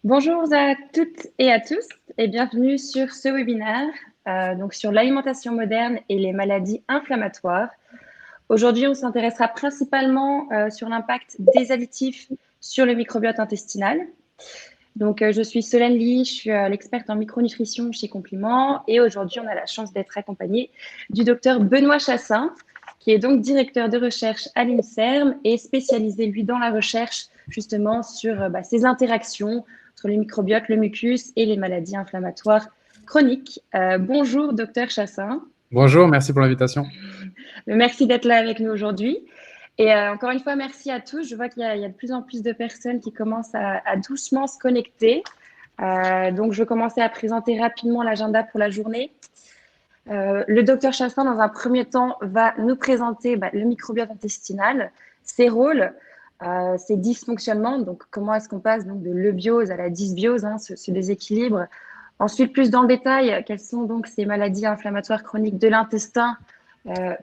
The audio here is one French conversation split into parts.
Bonjour à toutes et à tous et bienvenue sur ce webinaire donc sur l'alimentation moderne et les maladies inflammatoires. Aujourd'hui, on s'intéressera principalement sur l'impact des additifs sur le microbiote intestinal. Donc, je suis Solène Ly, je suis l'experte en micronutrition chez Compliment et aujourd'hui, on a la chance d'être accompagné du docteur Benoît Chassin, qui est donc directeur de recherche à l'INSERM et spécialisé, lui, dans la recherche justement sur ces interactions entre le microbiote, le mucus et les maladies inflammatoires chroniques. Bonjour, docteur Chassin. Bonjour, merci pour l'invitation. Merci d'être là avec nous aujourd'hui. Et encore une fois, merci à tous. Je vois qu'il y a de plus en plus de personnes qui commencent à doucement se connecter. Donc, je vais commencer à présenter rapidement l'agenda pour la journée. Le docteur Chassin, dans un premier temps, va nous présenter le microbiote intestinal, ses rôles, ses dysfonctionnements. Donc, comment est-ce qu'on passe donc, de l'eubiose à la dysbiose, ce déséquilibre. Ensuite, plus dans le détail, quelles sont donc ces maladies inflammatoires chroniques de l'intestin,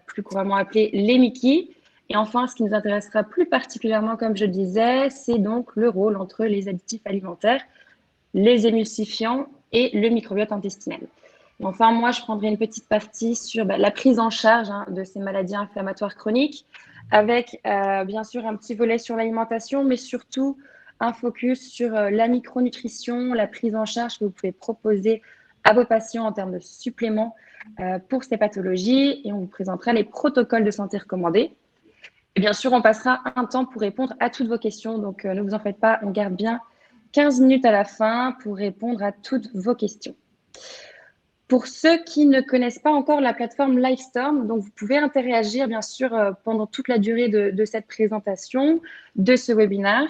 plus couramment appelées les MICI. Et enfin, ce qui nous intéressera plus particulièrement, comme je disais, c'est donc le rôle entre les additifs alimentaires, les émulsifiants et le microbiote intestinal. Et enfin, moi, je prendrai une petite partie sur la prise en charge de ces maladies inflammatoires chroniques, avec bien sûr un petit volet sur l'alimentation, mais surtout un focus sur la micronutrition, la prise en charge que vous pouvez proposer à vos patients en termes de suppléments pour ces pathologies. Et on vous présentera les protocoles de santé recommandés. Et bien sûr, on passera un temps pour répondre à toutes vos questions. Donc, ne vous en faites pas, on garde bien 15 minutes à la fin pour répondre à toutes vos questions. Pour ceux qui ne connaissent pas encore la plateforme Livestorm, donc vous pouvez interagir bien sûr pendant toute la durée de cette présentation, de ce webinaire.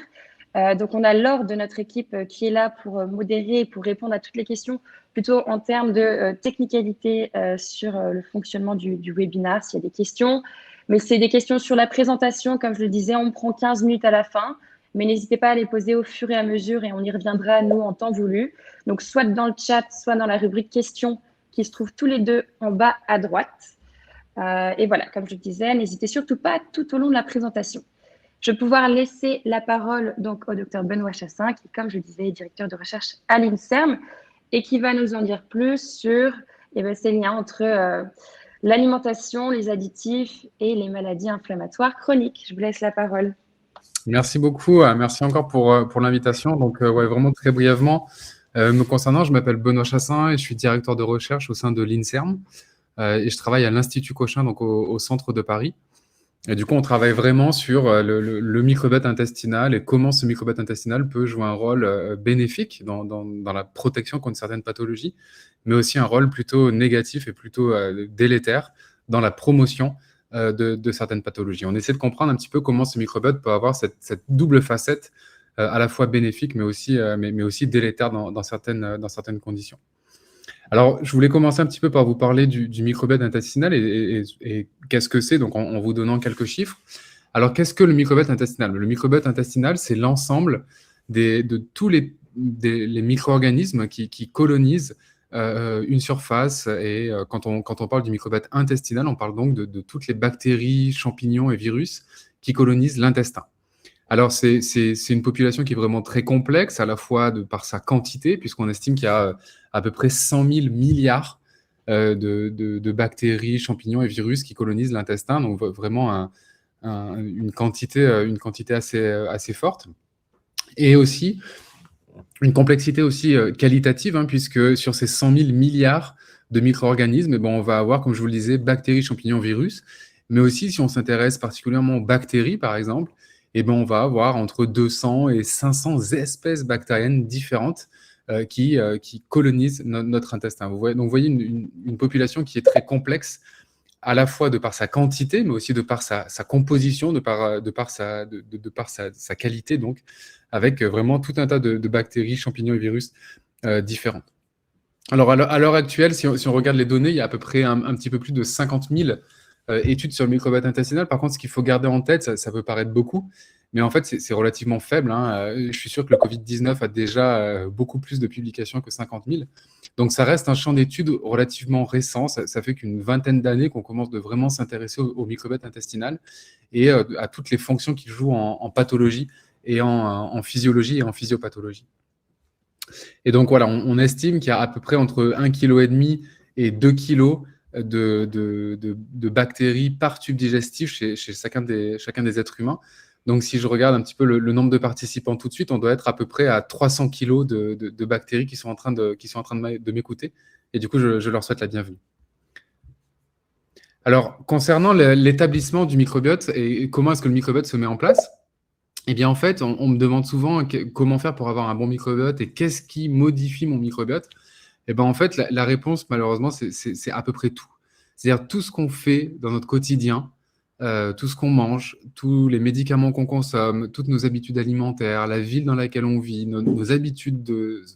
Donc on a Laure de notre équipe qui est là pour modérer et pour répondre à toutes les questions, plutôt en termes de technicalité sur le fonctionnement du webinaire, s'il y a des questions. Mais c'est des questions sur la présentation, comme je le disais, on prend 15 minutes à la fin. Mais n'hésitez pas à les poser au fur et à mesure et on y reviendra, nous, en temps voulu. Donc, soit dans le chat, soit dans la rubrique questions qui se trouvent tous les deux en bas à droite. Et voilà, comme je le disais, n'hésitez surtout pas tout au long de la présentation. Je vais pouvoir laisser la parole donc au docteur Benoît Chassin, qui, comme je disais, est directeur de recherche à l'INSERM et qui va nous en dire plus sur ces liens entre l'alimentation, les additifs et les maladies inflammatoires chroniques. Je vous laisse la parole. Merci beaucoup, merci encore pour l'invitation. Donc, ouais, vraiment très brièvement, me concernant, je m'appelle Benoît Chassin et je suis directeur de recherche au sein de l'INSERM et je travaille à l'Institut Cochin, donc au centre de Paris. Et du coup, on travaille vraiment sur le microbiote intestinal et comment ce microbiote intestinal peut jouer un rôle bénéfique dans la protection contre certaines pathologies, mais aussi un rôle plutôt négatif et plutôt délétère dans la promotion de certaines pathologies. On essaie de comprendre un petit peu comment ce microbiote peut avoir cette double facette à la fois bénéfique, mais aussi délétère dans certaines conditions. Alors, je voulais commencer un petit peu par vous parler du microbiote intestinal et qu'est-ce que c'est, donc en vous donnant quelques chiffres. Alors, qu'est-ce que le microbiote intestinal? Le microbiote intestinal, c'est l'ensemble de tous les micro-organismes qui colonisent une surface. Et quand on parle du microbiote intestinal, on parle donc de toutes les bactéries, champignons et virus qui colonisent l'intestin. Alors, c'est une population qui est vraiment très complexe, à la fois par sa quantité, puisqu'on estime qu'il y a à peu près 100 000 milliards de bactéries, champignons et virus qui colonisent l'intestin, donc vraiment une quantité assez forte. Et aussi, une complexité aussi qualitative, puisque sur ces 100 000 milliards de micro-organismes, on va avoir, comme je vous le disais, bactéries, champignons, virus, mais aussi, si on s'intéresse particulièrement aux bactéries, par exemple, on va avoir entre 200 et 500 espèces bactériennes différentes qui colonisent notre intestin. Donc, vous voyez une population qui est très complexe, à la fois de par sa quantité, mais aussi de par sa composition, de par sa qualité, donc, avec vraiment tout un tas de bactéries, champignons et virus différents. Alors, à l'heure actuelle, si on regarde les données, il y a à peu près un petit peu plus de 50 000 études sur le microbiote intestinal. Par contre, ce qu'il faut garder en tête, ça peut paraître beaucoup, mais en fait, c'est relativement faible. Je suis sûr que le Covid-19 a déjà beaucoup plus de publications que 50 000. Donc, ça reste un champ d'études relativement récent. Ça fait qu'une vingtaine d'années qu'on commence de vraiment s'intéresser au microbiote intestinal et à toutes les fonctions qu'il joue en pathologie et en physiologie et en physiopathologie. Et donc voilà, on estime qu'il y a à peu près entre 1,5 kg et 2 kg de bactéries par tube digestif chez chacun des êtres humains. Donc si je regarde un petit peu le nombre de participants tout de suite, on doit être à peu près à 300 kg de bactéries qui sont en train de m'écouter. Et du coup, je leur souhaite la bienvenue. Alors, concernant l'établissement du microbiote et comment est-ce que le microbiote se met en place, eh bien, en fait, on me demande souvent comment faire pour avoir un bon microbiote et qu'est-ce qui modifie mon microbiote. Eh bien, en fait, la réponse, malheureusement, c'est à peu près tout. C'est-à-dire tout ce qu'on fait dans notre quotidien, tout ce qu'on mange, tous les médicaments qu'on consomme, toutes nos habitudes alimentaires, la ville dans laquelle on vit, nos habitudes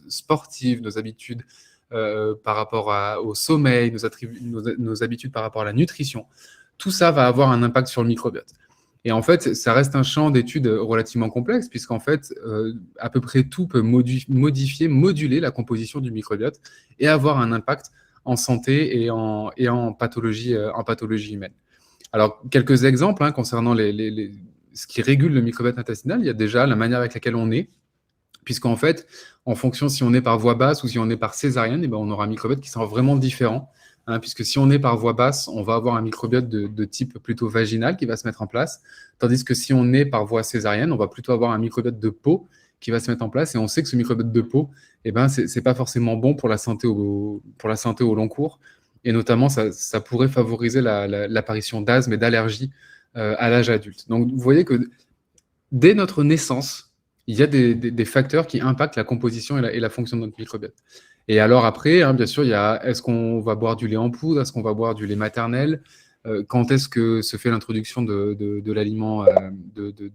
sportives, nos habitudes par rapport au sommeil, nos habitudes par rapport à la nutrition, tout ça va avoir un impact sur le microbiote. Et en fait, ça reste un champ d'études relativement complexe, puisqu'en fait, à peu près tout peut modifier, moduler la composition du microbiote et avoir un impact en santé et en pathologie humaine. Alors, quelques exemples concernant ce qui régule le microbiote intestinal. Il y a déjà la manière avec laquelle on est, puisqu'en fait, en fonction si on est par voie basse ou si on est par césarienne, eh ben, on aura un microbiote qui sera vraiment différent. Puisque si on est par voie basse, on va avoir un microbiote de type plutôt vaginal qui va se mettre en place, tandis que si on est par voie césarienne, on va plutôt avoir un microbiote de peau qui va se mettre en place, et on sait que ce microbiote de peau, eh ben, c'est pas forcément bon pour la santé au long cours, et notamment ça pourrait favoriser l'apparition d'asthme et d'allergies à l'âge adulte. Donc vous voyez que dès notre naissance, il y a des facteurs qui impactent la composition et la fonction de notre microbiote. Et alors après, bien sûr, il y a est-ce qu'on va boire du lait en poudre, est-ce qu'on va boire du lait maternel, quand est-ce que se fait l'introduction de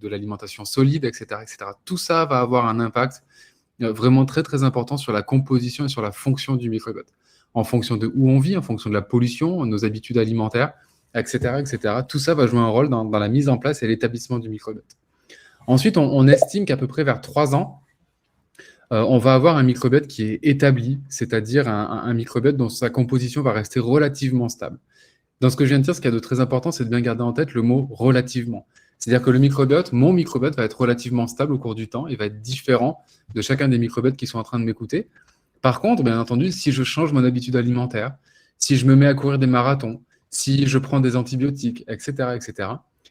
l'alimentation solide, etc., etc. Tout ça va avoir un impact vraiment très, très important sur la composition et sur la fonction du microbiote, en fonction de où on vit, en fonction de la pollution, nos habitudes alimentaires, etc., etc. Tout ça va jouer un rôle dans la mise en place et l'établissement du microbiote. Ensuite, on estime qu'à peu près vers 3 ans, on va avoir un microbiote qui est établi, c'est-à-dire un microbiote dont sa composition va rester relativement stable. Dans ce que je viens de dire, ce qu'il y a de très important, c'est de bien garder en tête le mot « relativement ». C'est-à-dire que mon microbiote va être relativement stable au cours du temps et va être différent de chacun des microbiotes qui sont en train de m'écouter. Par contre, bien entendu, si je change mon habitude alimentaire, si je me mets à courir des marathons, si je prends des antibiotiques, etc., etc.,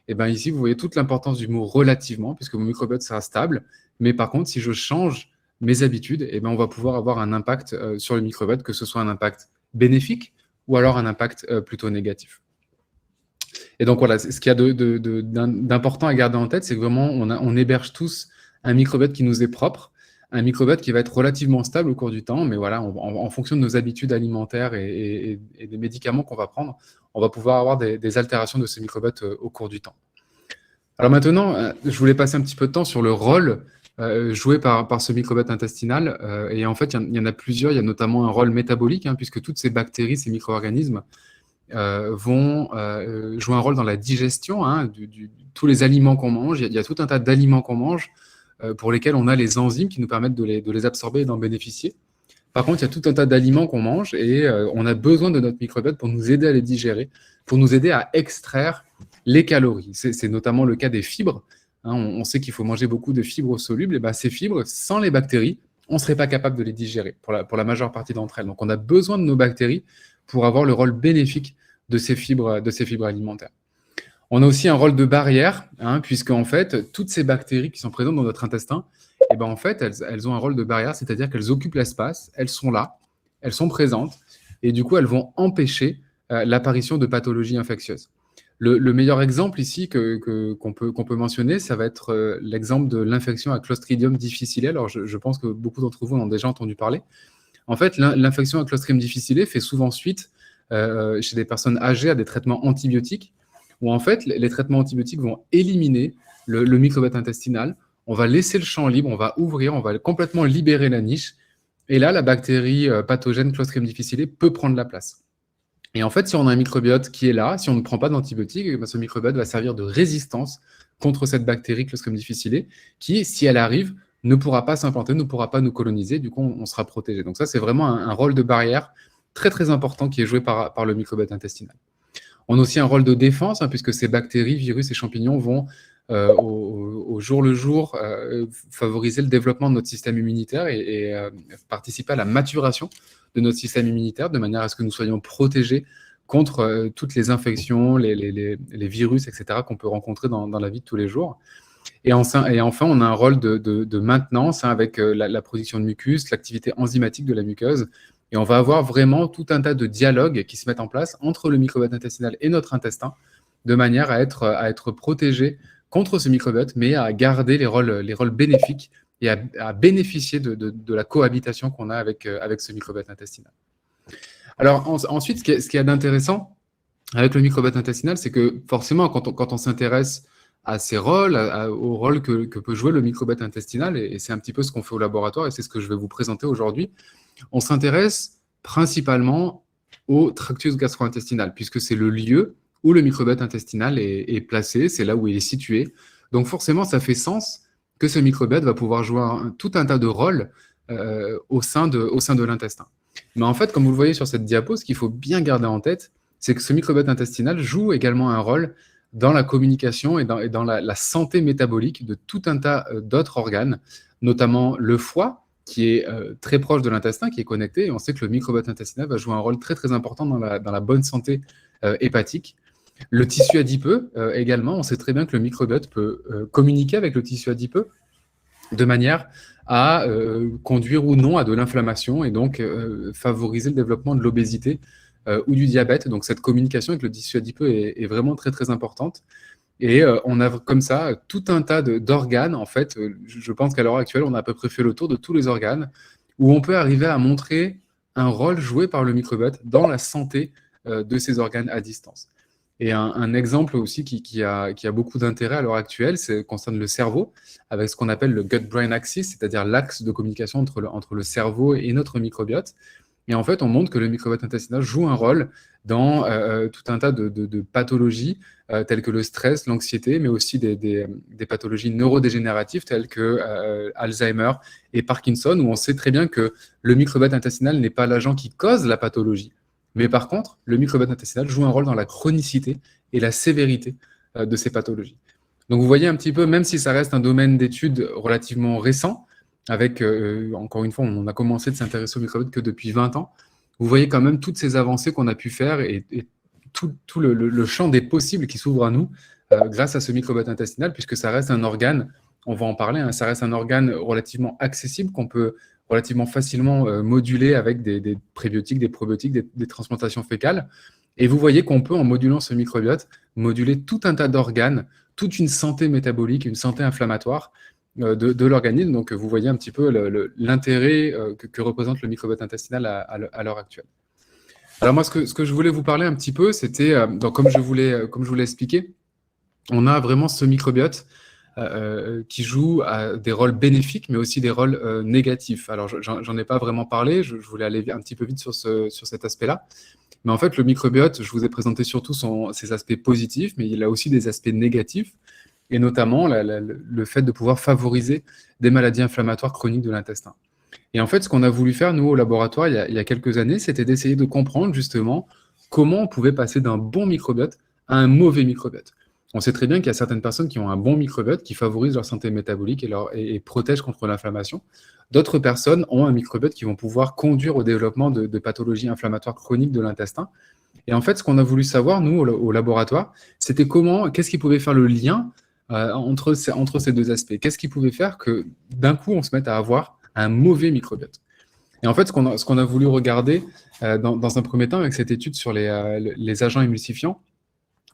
et bien ici, vous voyez toute l'importance du mot « relativement », puisque mon microbiote sera stable. Mais par contre, si je change mes habitudes, eh ben, on va pouvoir avoir un impact sur le microbiote, que ce soit un impact bénéfique ou alors un impact plutôt négatif. Et donc voilà, ce qu'il y a d'important à garder en tête, c'est que vraiment, on héberge tous un microbiote qui nous est propre, un microbiote qui va être relativement stable au cours du temps, mais voilà, en fonction de nos habitudes alimentaires et des médicaments qu'on va prendre, on va pouvoir avoir des altérations de ce microbiote au cours du temps. Alors maintenant, je voulais passer un petit peu de temps sur le rôle joué par ce microbiote intestinal. Et en fait, il y en a plusieurs. Il y a notamment un rôle métabolique, puisque toutes ces bactéries, ces micro-organismes vont jouer un rôle dans la digestion tous les aliments qu'on mange. Il y a tout un tas d'aliments qu'on mange pour lesquels on a les enzymes qui nous permettent de les absorber et d'en bénéficier. Par contre, il y a tout un tas d'aliments qu'on mange et on a besoin de notre microbiote pour nous aider à les digérer, pour nous aider à extraire les calories. C'est notamment le cas des fibres. On sait qu'il faut manger beaucoup de fibres solubles. Et ben, ces fibres, sans les bactéries, on ne serait pas capable de les digérer pour la majeure partie d'entre elles. Donc, on a besoin de nos bactéries pour avoir le rôle bénéfique de ces fibres alimentaires. On a aussi un rôle de barrière, puisque en fait, toutes ces bactéries qui sont présentes dans notre intestin, et ben, en fait, elles ont un rôle de barrière, c'est-à-dire qu'elles occupent l'espace, elles sont là, elles sont présentes, et du coup, elles vont empêcher l'apparition de pathologies infectieuses. Le meilleur exemple ici qu'on peut mentionner, ça va être l'exemple de l'infection à Clostridium difficile. Alors, je pense que beaucoup d'entre vous en ont déjà entendu parler. En fait, l'infection à Clostridium difficile fait souvent suite chez des personnes âgées à des traitements antibiotiques, où en fait, les traitements antibiotiques vont éliminer le microbiote intestinal. On va laisser le champ libre, on va ouvrir, on va complètement libérer la niche. Et là, la bactérie pathogène Clostridium difficile peut prendre la place. Et en fait, si on a un microbiote qui est là, si on ne prend pas d'antibiotiques, ce microbiote va servir de résistance contre cette bactérie Clostridium difficile qui, si elle arrive, ne pourra pas s'implanter, ne pourra pas nous coloniser. Du coup, on sera protégé. Donc ça, c'est vraiment un rôle de barrière très, très important qui est joué par le microbiote intestinal. On a aussi un rôle de défense, puisque ces bactéries, virus et champignons vont au jour le jour, favoriser le développement de notre système immunitaire et participer à la maturation de notre système immunitaire de manière à ce que nous soyons protégés contre toutes les infections, les virus, etc., qu'on peut rencontrer dans la vie de tous les jours. Et enfin, on a un rôle de maintenance avec la production de mucus, l'activité enzymatique de la muqueuse. Et on va avoir vraiment tout un tas de dialogues qui se mettent en place entre le microbiote intestinal et notre intestin, de manière à être protégé contre ce microbiote, mais à garder les rôles bénéfiques et à bénéficier de la cohabitation qu'on a avec ce microbiote intestinal. Alors ensuite, ce qu'il y a d'intéressant avec le microbiote intestinal, c'est que forcément, quand on s'intéresse à ces rôles, au rôle que peut jouer le microbiote intestinal, et c'est un petit peu ce qu'on fait au laboratoire, et c'est ce que je vais vous présenter aujourd'hui, on s'intéresse principalement au tractus gastro-intestinal, puisque c'est le lieu où le microbiote intestinal est placé, c'est là où il est situé. Donc forcément, ça fait sens que ce microbiote va pouvoir jouer tout un tas de rôles au sein de l'intestin. Mais en fait, comme vous le voyez sur cette diapo, ce qu'il faut bien garder en tête, c'est que ce microbiote intestinal joue également un rôle dans la communication et dans la santé métabolique de tout un tas d'autres organes, notamment le foie, qui est très proche de l'intestin, qui est connecté. Et on sait que le microbiote intestinal va jouer un rôle très, très important dans la bonne santé hépatique. Le tissu adipeux également, on sait très bien que le microbiote peut communiquer avec le tissu adipeux de manière à conduire ou non à de l'inflammation et donc favoriser le développement de l'obésité ou du diabète. Donc cette communication avec le tissu adipeux est vraiment très très importante. Et on a comme ça tout un tas d'organes. En fait, je pense qu'à l'heure actuelle, on a à peu près fait le tour de tous les organes où on peut arriver à montrer un rôle joué par le microbiote dans la santé de ces organes à distance. Et un exemple aussi qui a beaucoup d'intérêt à l'heure actuelle, concerne le cerveau, avec ce qu'on appelle le gut-brain axis, c'est-à-dire l'axe de communication entre le cerveau et notre microbiote. Et en fait, on montre que le microbiote intestinal joue un rôle dans tout un tas de pathologies telles que le stress, l'anxiété, mais aussi des pathologies neurodégénératives telles que Alzheimer et Parkinson, où on sait très bien que le microbiote intestinal n'est pas l'agent qui cause la pathologie. Mais par contre, le microbiote intestinal joue un rôle dans la chronicité et la sévérité de ces pathologies. Donc vous voyez un petit peu, même si ça reste un domaine d'études relativement récent, avec, encore une fois, on a commencé de s'intéresser au microbiote que depuis 20 ans, vous voyez quand même toutes ces avancées qu'on a pu faire et tout le champ des possibles qui s'ouvre à nous grâce à ce microbiote intestinal, puisque ça reste un organe, on va en parler, hein, ça reste un organe relativement accessible qu'on peut relativement facilement moduler avec des prébiotiques, des probiotiques, des transplantations fécales. Et vous voyez qu'on peut, en modulant ce microbiote, moduler tout un tas d'organes, toute une santé métabolique, une santé inflammatoire de l'organisme. Donc, vous voyez un petit peu l'intérêt que représente le microbiote intestinal à l'heure actuelle. Alors moi, ce que je voulais vous parler un petit peu, c'était, comme je vous l'ai expliqué, on a vraiment ce microbiote qui joue des rôles bénéfiques, mais aussi des rôles négatifs. Alors, j'en ai pas vraiment parlé, je voulais aller un petit peu vite sur cet aspect-là. Mais en fait, le microbiote, je vous ai présenté surtout ses aspects positifs, mais il a aussi des aspects négatifs, et notamment le fait de pouvoir favoriser des maladies inflammatoires chroniques de l'intestin. Et en fait, ce qu'on a voulu faire, nous, au laboratoire, il y a quelques années, c'était d'essayer de comprendre justement comment on pouvait passer d'un bon microbiote à un mauvais microbiote. On sait très bien qu'il y a certaines personnes qui ont un bon microbiote, qui favorisent leur santé métabolique et protègent contre l'inflammation. D'autres personnes ont un microbiote qui vont pouvoir conduire au développement de pathologies inflammatoires chroniques de l'intestin. Et en fait, ce qu'on a voulu savoir, nous, au laboratoire, c'était qu'est-ce qui pouvait faire le lien entre ces deux aspects. Qu'est-ce qui pouvait faire que, d'un coup, on se mette à avoir un mauvais microbiote. Et en fait, ce qu'on a voulu regarder dans un premier temps avec cette étude sur les agents émulsifiants,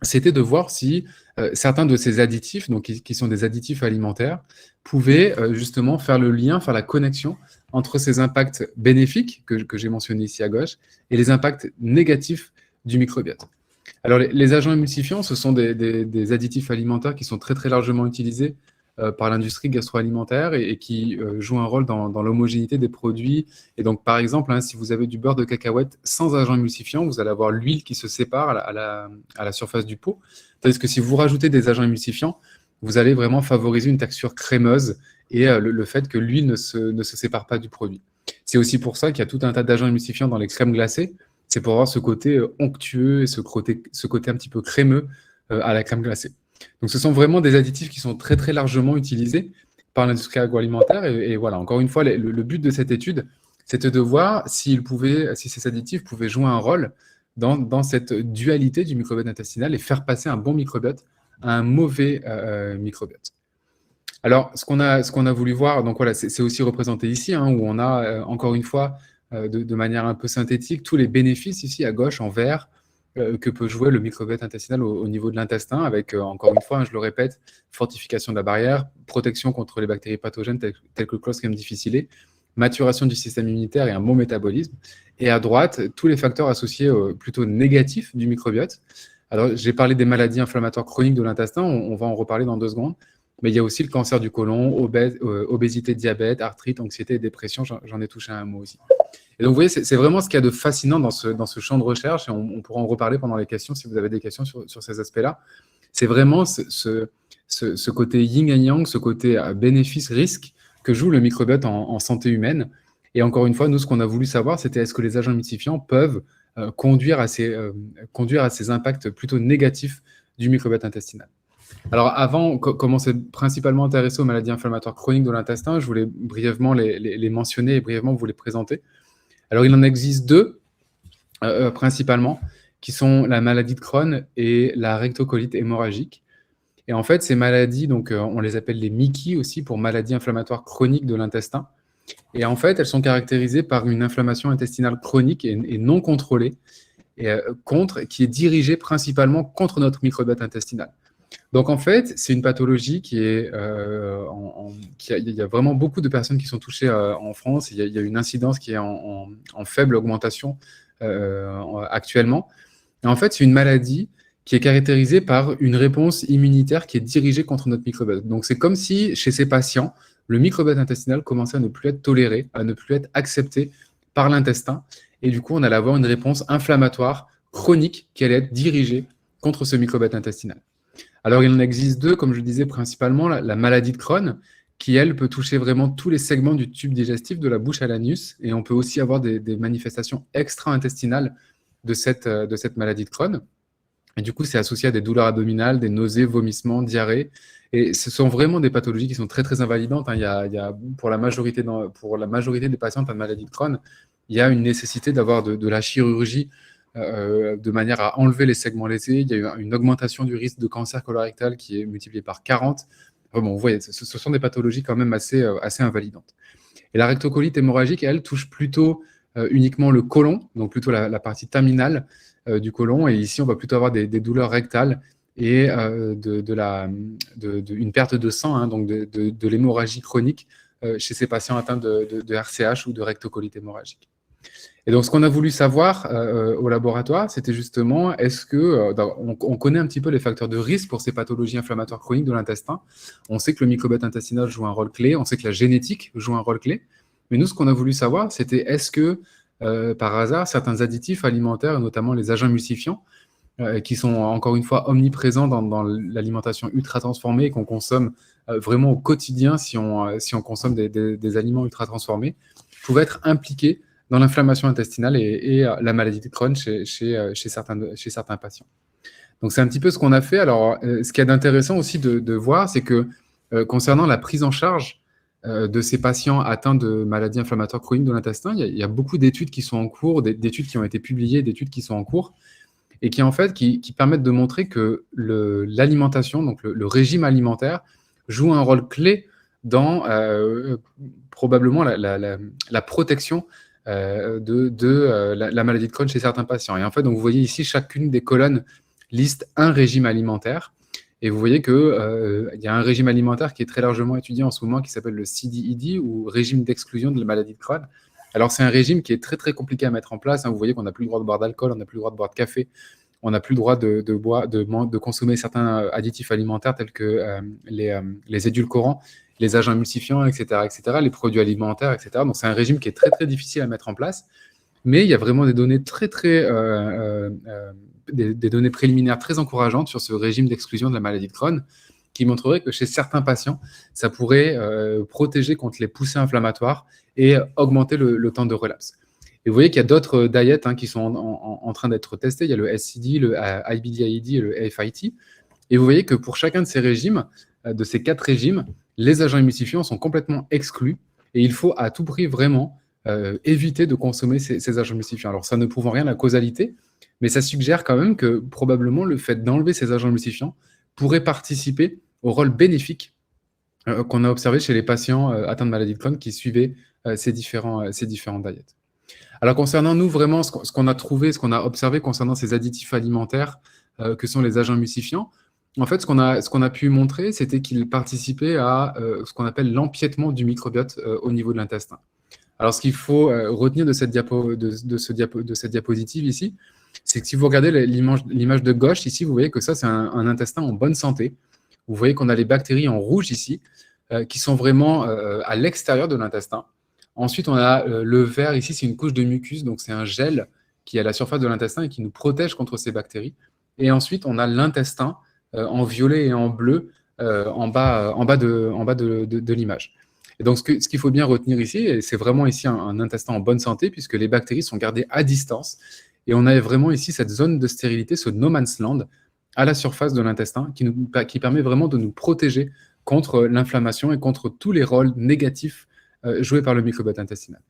c'était de voir si certains de ces additifs, donc qui sont des additifs alimentaires, pouvaient justement faire le lien, faire la connexion entre ces impacts bénéfiques que j'ai mentionnés ici à gauche et les impacts négatifs du microbiote. Alors, les agents émulsifiants, ce sont des additifs alimentaires qui sont très, très largement utilisés par l'industrie gastro-alimentaire et qui jouent un rôle dans l'homogénéité des produits. Et donc, par exemple, si vous avez du beurre de cacahuète sans agent émulsifiant, vous allez avoir l'huile qui se sépare à la surface du pot. Tandis que si vous rajoutez des agents émulsifiants, vous allez vraiment favoriser une texture crémeuse et le fait que l'huile ne se sépare pas du produit. C'est aussi pour ça qu'il y a tout un tas d'agents émulsifiants dans les crèmes glacées. C'est pour avoir ce côté onctueux et ce côté un petit peu crémeux à la crème glacée. Donc, ce sont vraiment des additifs qui sont très, très largement utilisés par l'industrie agroalimentaire. Et voilà, encore une fois, le but de cette étude, c'était de voir si ces additifs pouvaient jouer un rôle dans cette dualité du microbiote intestinal et faire passer un bon microbiote à un mauvais microbiote. Alors, ce qu'on a voulu voir, donc voilà, c'est aussi représenté ici, hein, où on a, encore une fois, de manière un peu synthétique, tous les bénéfices ici à gauche en vert que peut jouer le microbiote intestinal au niveau de l'intestin, avec, encore une fois, hein, je le répète, fortification de la barrière, protection contre les bactéries pathogènes telles que Clostridium difficile, maturation du système immunitaire et un bon métabolisme. Et à droite, tous les facteurs associés plutôt négatifs du microbiote. Alors, j'ai parlé des maladies inflammatoires chroniques de l'intestin, on va en reparler dans 2 secondes. Mais il y a aussi le cancer du côlon, obésité, diabète, arthrite, anxiété et dépression. J'en ai touché un mot aussi. Et donc, vous voyez, c'est vraiment ce qu'il y a de fascinant dans ce champ de recherche. Et on pourra en reparler pendant les questions si vous avez des questions sur ces aspects-là. C'est vraiment ce côté yin et yang, ce côté bénéfice-risque que joue le microbiote en santé humaine. Et encore une fois, nous, ce qu'on a voulu savoir, c'était est-ce que les agents émulsifiants peuvent conduire à ces impacts plutôt négatifs du microbiote intestinal. Alors avant, comme on s'est principalement intéressé aux maladies inflammatoires chroniques de l'intestin, je voulais brièvement les mentionner et brièvement vous les présenter. Alors il en existe 2, principalement, qui sont la maladie de Crohn et la rectocolite hémorragique. Et en fait, ces maladies, donc, on les appelle les MICI aussi, pour maladies inflammatoires chroniques de l'intestin. Et en fait, elles sont caractérisées par une inflammation intestinale chronique et non contrôlée, qui est dirigée principalement contre notre microbiote intestinal. Donc en fait, c'est une pathologie qui est, il y a vraiment beaucoup de personnes qui sont touchées en France. Il y a une incidence qui est en faible augmentation actuellement. Et en fait, c'est une maladie qui est caractérisée par une réponse immunitaire qui est dirigée contre notre microbiote. Donc c'est comme si chez ces patients, le microbiote intestinal commençait à ne plus être toléré, à ne plus être accepté par l'intestin. Et du coup, on allait avoir une réponse inflammatoire chronique qui allait être dirigée contre ce microbiote intestinal. Alors, il en existe 2, comme je le disais, principalement la maladie de Crohn, qui, elle, peut toucher vraiment tous les segments du tube digestif, de la bouche à l'anus, et on peut aussi avoir des manifestations extra-intestinales de cette maladie de Crohn. Et du coup, c'est associé à des douleurs abdominales, des nausées, vomissements, diarrhées, et ce sont vraiment des pathologies qui sont très, très invalidantes. Il y a, pour la majorité des patients de maladie de Crohn, il y a une nécessité d'avoir de la chirurgie de manière à enlever les segments lésés. Il y a eu une augmentation du risque de cancer colorectal qui est multiplié par 40. Bon, vous voyez, ce sont des pathologies quand même assez invalidantes. Et la rectocolite hémorragique, elle, touche plutôt uniquement le côlon, donc plutôt la partie terminale du côlon. Et ici, on va plutôt avoir des douleurs rectales et une perte de sang, hein, donc de l'hémorragie chronique chez ces patients atteints de RCH ou de rectocolite hémorragique. Et donc, ce qu'on a voulu savoir au laboratoire, c'était justement, est-ce que, on connaît un petit peu les facteurs de risque pour ces pathologies inflammatoires chroniques de l'intestin. On sait que le microbiote intestinal joue un rôle clé, on sait que la génétique joue un rôle clé. Mais nous, ce qu'on a voulu savoir, c'était est-ce que, par hasard, certains additifs alimentaires, notamment les agents émulsifiants, qui sont encore une fois omniprésents dans l'alimentation ultra transformée et qu'on consomme vraiment au quotidien si on consomme des aliments ultra transformés, pouvaient être impliqués dans l'inflammation intestinale et la maladie de Crohn chez certains patients. Donc, c'est un petit peu ce qu'on a fait. Alors, ce qu'il y a d'intéressant aussi de voir, c'est que concernant la prise en charge de ces patients atteints de maladies inflammatoires chroniques de l'intestin, il y a beaucoup d'études qui sont en cours, d'études qui ont été publiées, d'études qui sont en cours, et qui, en fait, qui permettent de montrer que l'alimentation, donc le régime alimentaire, joue un rôle clé dans probablement la protection la maladie de Crohn chez certains patients. Et en fait, donc, vous voyez ici, chacune des colonnes liste un régime alimentaire. Et vous voyez qu'il y a un régime alimentaire qui est très largement étudié en ce moment qui s'appelle le CDED, ou régime d'exclusion de la maladie de Crohn. Alors, c'est un régime qui est très, très compliqué à mettre en place. Hein. Vous voyez qu'on n'a plus le droit de boire d'alcool, on n'a plus le droit de boire de café, on n'a plus le droit de consommer certains additifs alimentaires tels que les édulcorants, les agents émulsifiants, etc., les produits alimentaires, etc. Donc, c'est un régime qui est très, très difficile à mettre en place. Mais il y a vraiment des données des données préliminaires très encourageantes sur ce régime d'exclusion de la maladie de Crohn qui montreraient que chez certains patients, ça pourrait protéger contre les poussées inflammatoires et augmenter le temps de relapse. Et vous voyez qu'il y a d'autres diets qui sont en train d'être testées. Il y a le SCD, le IBD-IED et le FIT. Et vous voyez que pour chacun de ces régimes, de ces 4 régimes, les agents émulsifiants sont complètement exclus et il faut à tout prix vraiment éviter de consommer ces agents émulsifiants. Alors, ça ne prouve en rien la causalité, mais ça suggère quand même que probablement le fait d'enlever ces agents émulsifiants pourrait participer au rôle bénéfique qu'on a observé chez les patients atteints de maladie de Crohn qui suivaient ces différents diètes. Alors, concernant nous, vraiment, ce qu'on a trouvé, ce qu'on a observé concernant ces additifs alimentaires que sont les agents émulsifiants, en fait, ce qu'on a pu montrer, c'était qu'ils participaient à ce qu'on appelle l'empiètement du microbiote au niveau de l'intestin. Alors, ce qu'il faut retenir de cette diapositive ici, c'est que si vous regardez l'image de gauche ici, vous voyez que ça, c'est un intestin en bonne santé. Vous voyez qu'on a les bactéries en rouge ici, qui sont vraiment à l'extérieur de l'intestin. Ensuite, on a le vert ici, c'est une couche de mucus, donc c'est un gel qui est à la surface de l'intestin et qui nous protège contre ces bactéries. Et ensuite, on a l'intestin en violet et en bleu en bas de l'image. Et donc, ce qu'il faut bien retenir ici, c'est vraiment ici un intestin en bonne santé, puisque les bactéries sont gardées à distance. Et on a vraiment ici cette zone de stérilité, ce no man's land, à la surface de l'intestin, qui permet vraiment de nous protéger contre l'inflammation et contre tous les rôles négatifs joués par le microbiote intestinal.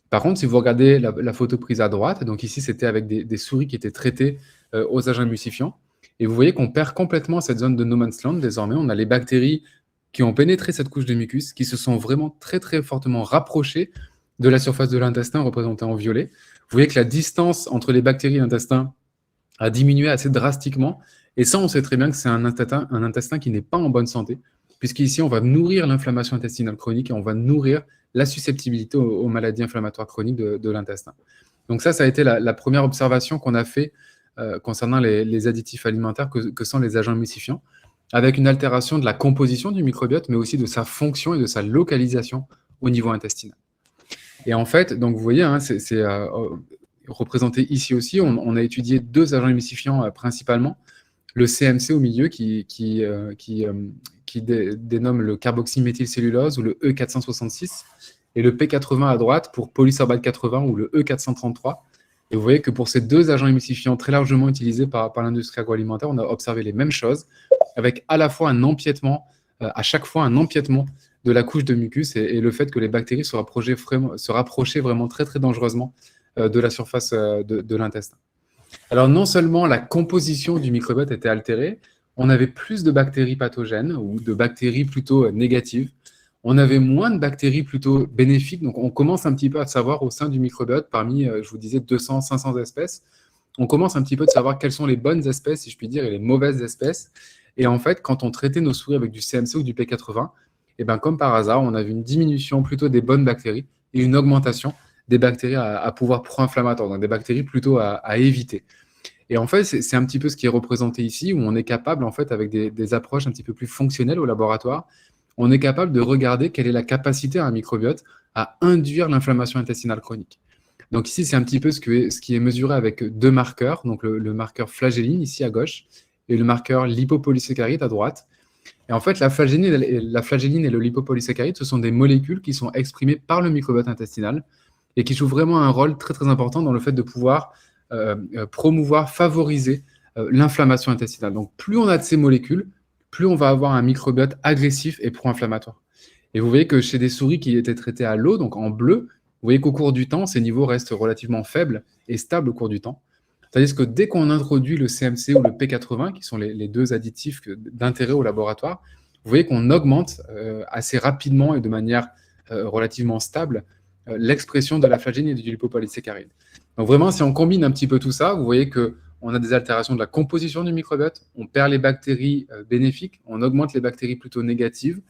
Par contre, si vous regardez la photo prise à droite, donc ici, c'était avec des souris qui étaient traitées aux agents émulsifiants, et vous voyez qu'on perd complètement cette zone de no man's land. Désormais, on a les bactéries qui ont pénétré cette couche de mucus, qui se sont vraiment très, très fortement rapprochées de la surface de l'intestin, représentée en violet. Vous voyez que la distance entre les bactéries et l'intestin a diminué assez drastiquement. Et ça, on sait très bien que c'est un intestin qui n'est pas en bonne santé, puisqu'ici, on va nourrir l'inflammation intestinale chronique et on va nourrir la susceptibilité aux maladies inflammatoires chroniques de l'intestin. Donc ça a été la première observation qu'on a fait concernant les additifs alimentaires que sont les agents émulsifiants, avec une altération de la composition du microbiote, mais aussi de sa fonction et de sa localisation au niveau intestinal. Et en fait, donc vous voyez, hein, c'est représenté ici aussi, on a étudié 2 agents émulsifiants principalement, le CMC au milieu qui dénomme le carboxyméthylcellulose ou le E466, et le P80 à droite pour polysorbate 80 ou le E433. Et vous voyez que pour ces 2 agents émulsifiants très largement utilisés par l'industrie agroalimentaire, on a observé les mêmes choses, avec à la fois un empiètement, à chaque fois un empiètement de la couche de mucus et le fait que les bactéries se rapprochaient vraiment très, très dangereusement de la surface de l'intestin. Alors, non seulement la composition du microbiote était altérée, on avait plus de bactéries pathogènes ou de bactéries plutôt négatives. On avait moins de bactéries plutôt bénéfiques. Donc, on commence un petit peu à savoir au sein du microbiote, parmi, je vous disais, 200, 500 espèces, on commence un petit peu de savoir quelles sont les bonnes espèces, si je puis dire, et les mauvaises espèces. Et en fait, quand on traitait nos souris avec du CMC ou du P80, et ben, comme par hasard, on avait une diminution plutôt des bonnes bactéries et une augmentation des bactéries à pouvoir pro-inflammatoire, donc des bactéries plutôt à éviter. Et en fait, c'est un petit peu ce qui est représenté ici, où on est capable, en fait, avec des approches un petit peu plus fonctionnelles au laboratoire, on est capable de regarder quelle est la capacité à un microbiote à induire l'inflammation intestinale chronique. Donc ici, c'est un petit peu ce qui est mesuré avec 2 marqueurs, donc le marqueur flagelline ici à gauche et le marqueur lipopolysaccharide à droite. Et en fait, la flagelline et le lipopolysaccharide, ce sont des molécules qui sont exprimées par le microbiote intestinal et qui jouent vraiment un rôle très, très important dans le fait de pouvoir promouvoir, favoriser l'inflammation intestinale. Donc, plus on a de ces molécules, plus on va avoir un microbiote agressif et pro-inflammatoire. Et vous voyez que chez des souris qui étaient traitées à l'eau, donc en bleu, vous voyez qu'au cours du temps, ces niveaux restent relativement faibles et stables au cours du temps. C'est-à-dire que dès qu'on introduit le CMC ou le P80, qui sont les 2 additifs d'intérêt au laboratoire, vous voyez qu'on augmente assez rapidement et de manière relativement stable l'expression de la flagelline et du lipopolysaccharide. Donc vraiment, si on combine un petit peu tout ça, vous voyez qu'on a des altérations de la composition du microbiote, on perd les bactéries bénéfiques, on augmente les bactéries plutôt négatives,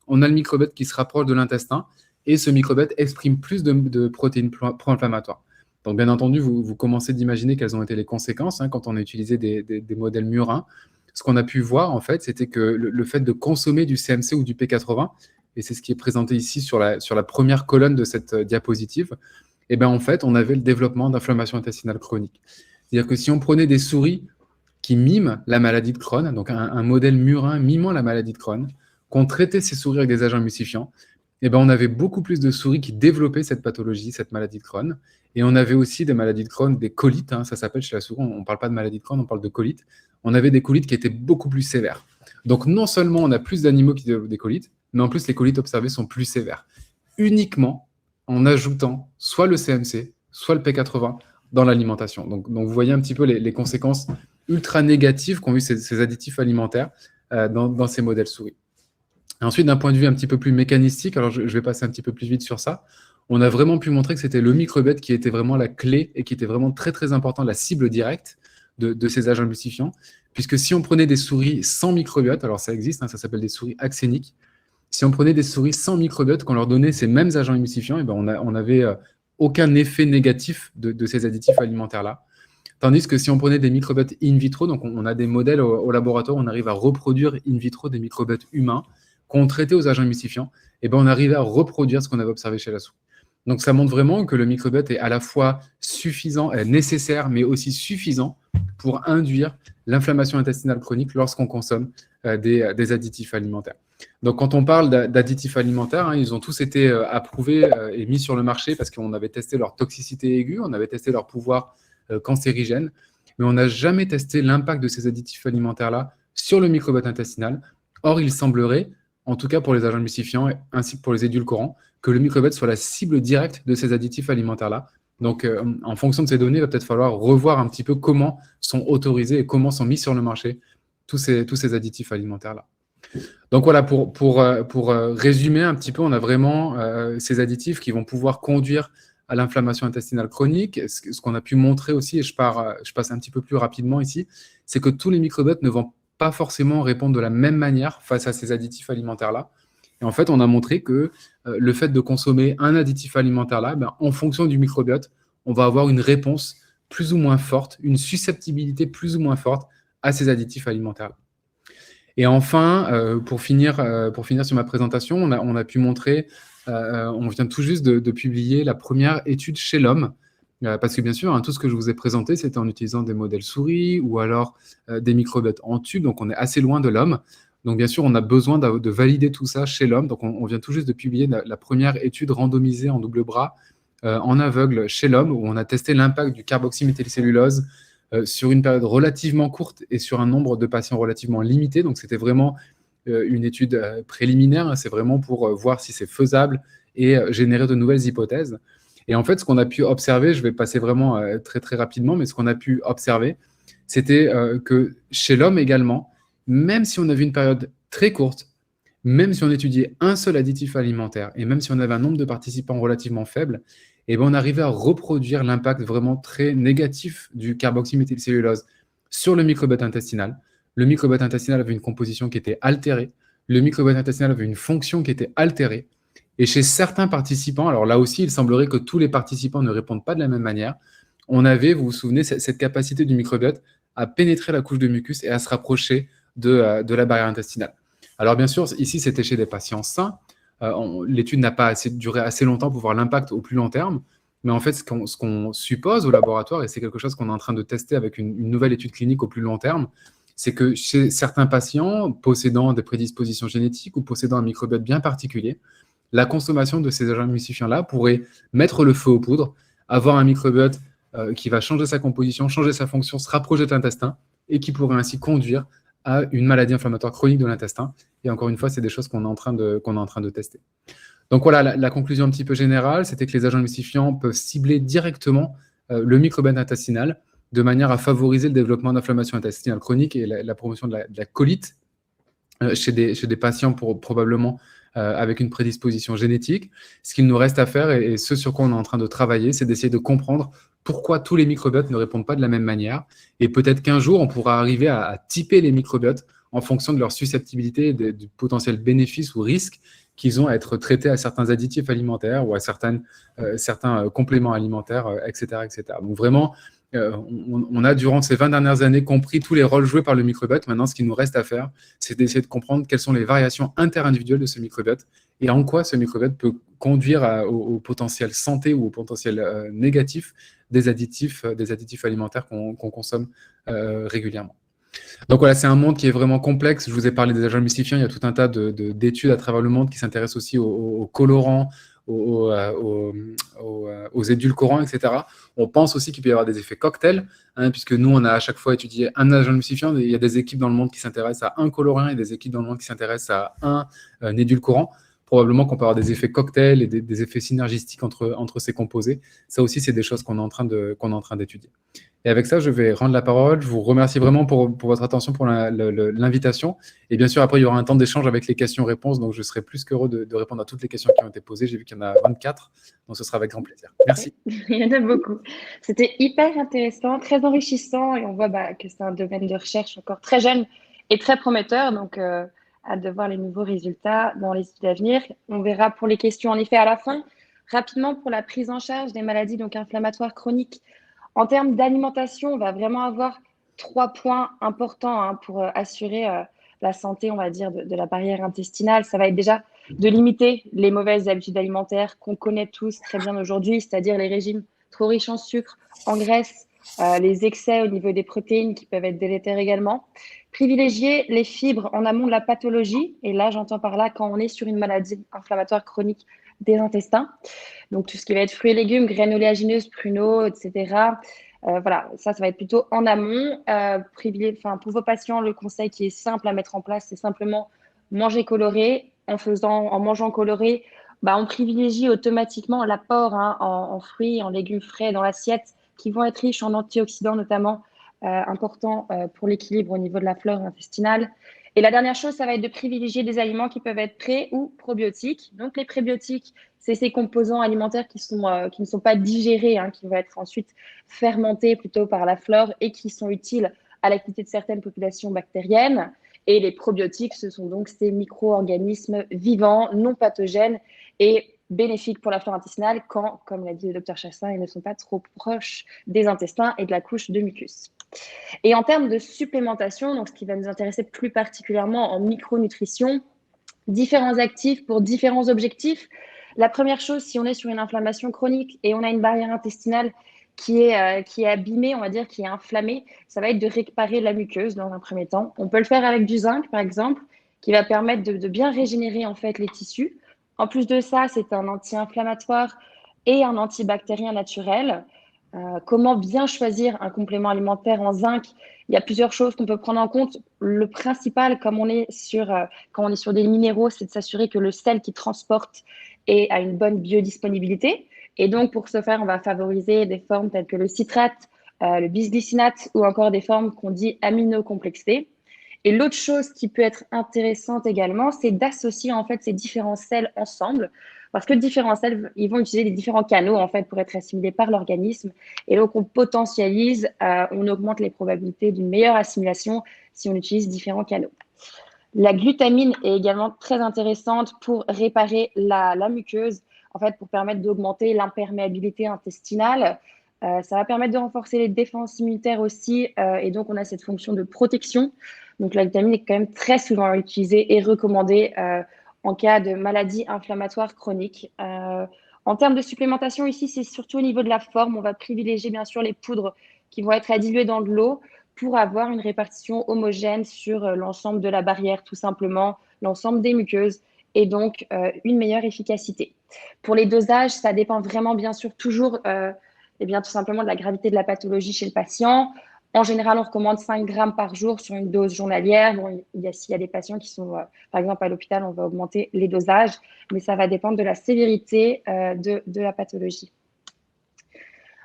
on a le microbiote qui se rapproche de l'intestin, et ce microbiote exprime plus de protéines pro-inflammatoires. Donc, bien entendu, vous commencez d'imaginer quelles ont été les conséquences quand on a utilisé des modèles murins. Ce qu'on a pu voir, en fait, c'était que le fait de consommer du CMC ou du P80, et c'est ce qui est présenté ici sur la première colonne de cette diapositive, et bien, en fait, on avait le développement d'inflammation intestinale chronique. C'est-à-dire que si on prenait des souris qui miment la maladie de Crohn, donc un modèle murin mimant la maladie de Crohn, qu'on traitait ces souris avec des agents émulsifiants, eh ben, on avait beaucoup plus de souris qui développaient cette pathologie, cette maladie de Crohn. Et on avait aussi des maladies de Crohn, des colites, ça s'appelle chez la souris, on ne parle pas de maladie de Crohn, on parle de colites. On avait des colites qui étaient beaucoup plus sévères. Donc non seulement on a plus d'animaux qui développent des colites, mais en plus les colites observées sont plus sévères. Uniquement en ajoutant soit le CMC, soit le P80 dans l'alimentation. Donc vous voyez un petit peu les conséquences ultra négatives qu'ont eu ces additifs alimentaires dans ces modèles souris. Et ensuite, d'un point de vue un petit peu plus mécanistique, alors je vais passer un petit peu plus vite sur ça, on a vraiment pu montrer que c'était le microbiote qui était vraiment la clé et qui était vraiment très très important, la cible directe de ces agents emulsifiants, puisque si on prenait des souris sans microbiote, alors ça existe, ça s'appelle des souris axéniques, si on prenait des souris sans microbiote, qu'on leur donnait ces mêmes agents emulsifiants, et ben on n'avait aucun effet négatif de ces additifs alimentaires-là. Tandis que si on prenait des microbiotes in vitro, donc on a des modèles au laboratoire, on arrive à reproduire in vitro des microbiotes humains qu'on traitait aux agents emulsifiants, et ben on arrivait à reproduire ce qu'on avait observé chez la souris. Donc ça montre vraiment que le microbiote est à la fois suffisant, nécessaire, mais aussi suffisant pour induire l'inflammation intestinale chronique lorsqu'on consomme des additifs alimentaires. Donc quand on parle d'additifs alimentaires, ils ont tous été approuvés et mis sur le marché parce qu'on avait testé leur toxicité aiguë, on avait testé leur pouvoir cancérigène, mais on n'a jamais testé l'impact de ces additifs alimentaires-là sur le microbiote intestinal. Or, il semblerait, en tout cas pour les agents emulsifiants ainsi que pour les édulcorants, que le microbiote soit la cible directe de ces additifs alimentaires-là. Donc, en fonction de ces données, il va peut-être falloir revoir un petit peu comment sont autorisés et comment sont mis sur le marché tous ces additifs alimentaires-là. Donc voilà, pour résumer un petit peu, on a vraiment ces additifs qui vont pouvoir conduire à l'inflammation intestinale chronique. Ce qu'on a pu montrer aussi, et je passe un petit peu plus rapidement ici, c'est que tous les microbiotes ne vont pas forcément répondre de la même manière face à ces additifs alimentaires-là. Et en fait, on a montré que le fait de consommer un additif alimentaire-là, en fonction du microbiote, on va avoir une réponse plus ou moins forte, une susceptibilité plus ou moins forte à ces additifs alimentaires-là. Et enfin, pour finir sur ma présentation, on a pu montrer, on vient tout juste de publier la première étude chez l'homme, parce que bien sûr, tout ce que je vous ai présenté, c'était en utilisant des modèles souris ou alors des microbiotes en tube, donc on est assez loin de l'homme. Donc bien sûr, on a besoin de valider tout ça chez l'homme. Donc on vient tout juste de publier la première étude randomisée en double bras en aveugle chez l'homme, où on a testé l'impact du carboxyméthylcellulose sur une période relativement courte et sur un nombre de patients relativement limité. Donc, c'était vraiment une étude préliminaire. C'est vraiment pour voir si c'est faisable et générer de nouvelles hypothèses. Et en fait, ce qu'on a pu observer, je vais passer vraiment très, très rapidement, mais ce qu'on a pu observer, c'était que chez l'homme également, même si on avait une période très courte, même si on étudiait un seul additif alimentaire et même si on avait un nombre de participants relativement faible, eh ben, on arrivait à reproduire l'impact vraiment très négatif du carboxyméthylcellulose sur le microbiote intestinal. Le microbiote intestinal avait une composition qui était altérée. Le microbiote intestinal avait une fonction qui était altérée. Et chez certains participants, alors là aussi, il semblerait que tous les participants ne répondent pas de la même manière. On avait, vous vous souvenez, cette capacité du microbiote à pénétrer la couche de mucus et à se rapprocher de la barrière intestinale. Alors bien sûr, ici, c'était chez des patients sains. L'étude n'a pas duré assez longtemps pour voir l'impact au plus long terme, mais en fait, ce qu'on suppose au laboratoire, et c'est quelque chose qu'on est en train de tester avec une nouvelle étude clinique au plus long terme, c'est que chez certains patients possédant des prédispositions génétiques ou possédant un microbiote bien particulier, la consommation de ces agents emulsifiants-là pourrait mettre le feu aux poudres, avoir un microbiote qui va changer sa composition, changer sa fonction, se rapprocher de l'intestin, et qui pourrait ainsi conduire à une maladie inflammatoire chronique de l'intestin. Et encore une fois, c'est des choses qu'on est en train de tester. Donc voilà, la conclusion un petit peu générale, c'était que les agents emulsifiants peuvent cibler directement le microbiote intestinal de manière à favoriser le développement d'inflammation intestinale chronique et la promotion de la colite chez des patients probablement avec une prédisposition génétique. Ce qu'il nous reste à faire, et ce sur quoi on est en train de travailler, c'est d'essayer de comprendre pourquoi tous les microbiotes ne répondent pas de la même manière. Et peut-être qu'un jour, on pourra arriver à typer les microbiotes en fonction de leur susceptibilité, du potentiel bénéfice ou risque qu'ils ont à être traités à certains additifs alimentaires ou à certains compléments alimentaires, etc., etc. Donc vraiment, on a, durant ces 20 dernières années, compris tous les rôles joués par le microbiote. Maintenant, ce qu'il nous reste à faire, c'est d'essayer de comprendre quelles sont les variations interindividuelles de ce microbiote et en quoi ce microbiote peut conduire au potentiel santé ou au potentiel négatif des additifs alimentaires qu'on consomme régulièrement. Donc voilà, c'est un monde qui est vraiment complexe. Je vous ai parlé des agents émulsifiants. Il y a tout un tas d'études à travers le monde qui s'intéressent aussi aux colorants, aux édulcorants, etc. On pense aussi qu'il peut y avoir des effets cocktails, hein, puisque nous, on a à chaque fois étudié un agent émulsifiant. Il y a des équipes dans le monde qui s'intéressent à un colorant et des équipes dans le monde qui s'intéressent à un édulcorant. Probablement qu'on peut avoir des effets cocktails et des effets synergistiques entre ces composés. Ça aussi, c'est des choses qu'on est en train d'étudier. Et avec ça, je vais rendre la parole. Je vous remercie vraiment pour votre attention, pour l'invitation. Et bien sûr, après, il y aura un temps d'échange avec les questions-réponses. Donc, je serai plus qu'heureux de répondre à toutes les questions qui ont été posées. J'ai vu qu'il y en a 24. Donc, ce sera avec grand plaisir. Merci. Il y en a beaucoup. C'était hyper intéressant, très enrichissant et on voit que c'est un domaine de recherche encore très jeune et très prometteur. Donc, hâte de voir les nouveaux résultats dans les études à venir. On verra pour les questions en effet à la fin. Rapidement, pour la prise en charge des maladies donc inflammatoires chroniques, en termes d'alimentation, on va vraiment avoir 3 points importants pour assurer la santé, on va dire, de la barrière intestinale. Ça va être déjà de limiter les mauvaises habitudes alimentaires qu'on connaît tous très bien aujourd'hui, c'est-à-dire les régimes trop riches en sucre, en graisse, les excès au niveau des protéines qui peuvent être délétères également. Privilégier les fibres en amont de la pathologie, et là j'entends par là quand on est sur une maladie inflammatoire chronique des intestins. Donc, tout ce qui va être fruits et légumes, graines oléagineuses, pruneaux, etc. Voilà, ça va être plutôt en amont. Pour vos patients, le conseil qui est simple à mettre en place, c'est simplement manger coloré. En mangeant coloré, on privilégie automatiquement l'apport en fruits, en légumes frais dans l'assiette, qui vont être riches en antioxydants notamment, importants pour l'équilibre au niveau de la flore intestinale. Et la dernière chose, ça va être de privilégier des aliments qui peuvent être pré- ou probiotiques. Donc, les prébiotiques, c'est ces composants alimentaires qui ne sont pas digérés, qui vont être ensuite fermentés plutôt par la flore et qui sont utiles à l'activité de certaines populations bactériennes. Et les probiotiques, ce sont donc ces micro-organismes vivants, non pathogènes et bénéfiques pour la flore intestinale quand, comme l'a dit le docteur Chassaing, ils ne sont pas trop proches des intestins et de la couche de mucus. Et en termes de supplémentation, donc ce qui va nous intéresser plus particulièrement en micronutrition, différents actifs pour différents objectifs. La première chose, si on est sur une inflammation chronique et on a une barrière intestinale qui est abîmée, on va dire, qui est inflammée, ça va être de réparer la muqueuse dans un premier temps. On peut le faire avec du zinc, par exemple, qui va permettre de bien régénérer en fait les tissus. En plus de ça, c'est un anti-inflammatoire et un antibactérien naturel. Comment bien choisir un complément alimentaire en zinc? Il y a plusieurs choses qu'on peut prendre en compte. Le principal, quand on est sur des minéraux, c'est de s'assurer que le sel qui transporte a une bonne biodisponibilité. Et donc, pour ce faire, on va favoriser des formes telles que le citrate, le bisglycinate ou encore des formes qu'on dit aminocomplexées. Et l'autre chose qui peut être intéressante également, c'est d'associer en fait ces différents sels ensemble, parce que différents sels, ils vont utiliser des différents canaux en fait pour être assimilés par l'organisme. Et donc on potentialise, on augmente les probabilités d'une meilleure assimilation si on utilise différents canaux. La glutamine est également très intéressante pour réparer la muqueuse, en fait, pour permettre d'augmenter l'imperméabilité intestinale. Ça va permettre de renforcer les défenses immunitaires aussi, et donc on a cette fonction de protection. Donc la glutamine est quand même très souvent utilisée et recommandée en cas de maladie inflammatoire chronique. En termes de supplémentation, ici, c'est surtout au niveau de la forme. On va privilégier bien sûr les poudres qui vont être diluées dans de l'eau pour avoir une répartition homogène sur l'ensemble de la barrière, tout simplement, l'ensemble des muqueuses, et donc une meilleure efficacité. Pour les dosages, ça dépend vraiment, bien sûr, toujours tout simplement de la gravité de la pathologie chez le patient. En général, on recommande 5 grammes par jour sur une dose journalière. Bon, s'il y a des patients qui sont, par exemple, à l'hôpital, on va augmenter les dosages, mais ça va dépendre de la sévérité de la pathologie.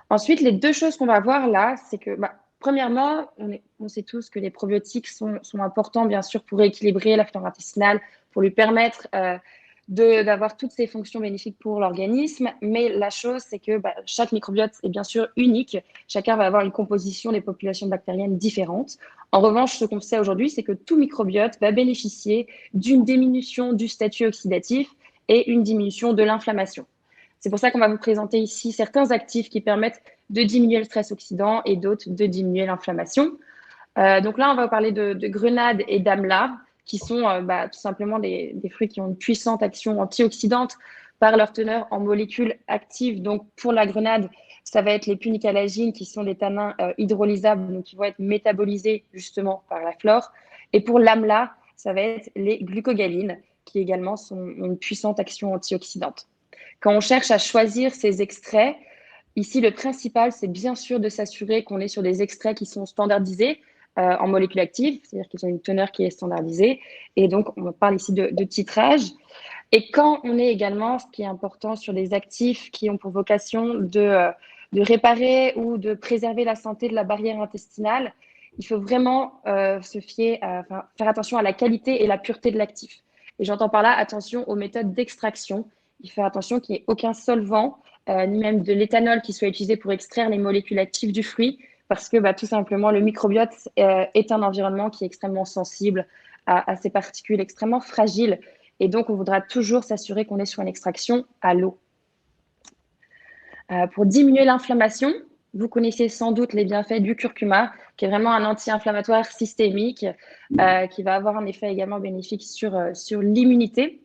Ensuite, les deux choses qu'on va voir là, c'est que, premièrement, on sait tous que les probiotiques sont importants, bien sûr, pour rééquilibrer la flore intestinale, pour lui permettre d'avoir toutes ces fonctions bénéfiques pour l'organisme. Mais la chose, c'est que chaque microbiote est bien sûr unique. Chacun va avoir une composition des populations bactériennes différentes. En revanche, ce qu'on sait aujourd'hui, c'est que tout microbiote va bénéficier d'une diminution du statut oxydatif et une diminution de l'inflammation. C'est pour ça qu'on va vous présenter ici certains actifs qui permettent de diminuer le stress oxydant et d'autres de diminuer l'inflammation. Donc là, on va parler de grenade et d'amla, qui sont tout simplement des fruits qui ont une puissante action antioxydante par leur teneur en molécules actives. Donc, pour la grenade, ça va être les punicalagines qui sont des tanins hydrolysables, donc qui vont être métabolisés justement par la flore. Et pour l'AMLA, ça va être les glucogalines qui également ont une puissante action antioxydante. Quand on cherche à choisir ces extraits, ici, le principal, c'est bien sûr de s'assurer qu'on est sur des extraits qui sont standardisés en molécules actives, c'est-à-dire qu'ils ont une teneur qui est standardisée. Et donc, on parle ici de titrage. Et quand on est également, ce qui est important, sur des actifs qui ont pour vocation de réparer ou de préserver la santé de la barrière intestinale, il faut vraiment faire attention à la qualité et la pureté de l'actif. Et j'entends par là attention aux méthodes d'extraction. Il faut faire attention qu'il n'y ait aucun solvant, ni même de l'éthanol qui soit utilisé pour extraire les molécules actives du fruit, parce que tout simplement, le microbiote est un environnement qui est extrêmement sensible à ces particules extrêmement fragiles. Et donc, on voudra toujours s'assurer qu'on est sur une extraction à l'eau. Pour diminuer l'inflammation, vous connaissez sans doute les bienfaits du curcuma, qui est vraiment un anti-inflammatoire systémique, qui va avoir un effet également bénéfique sur l'immunité.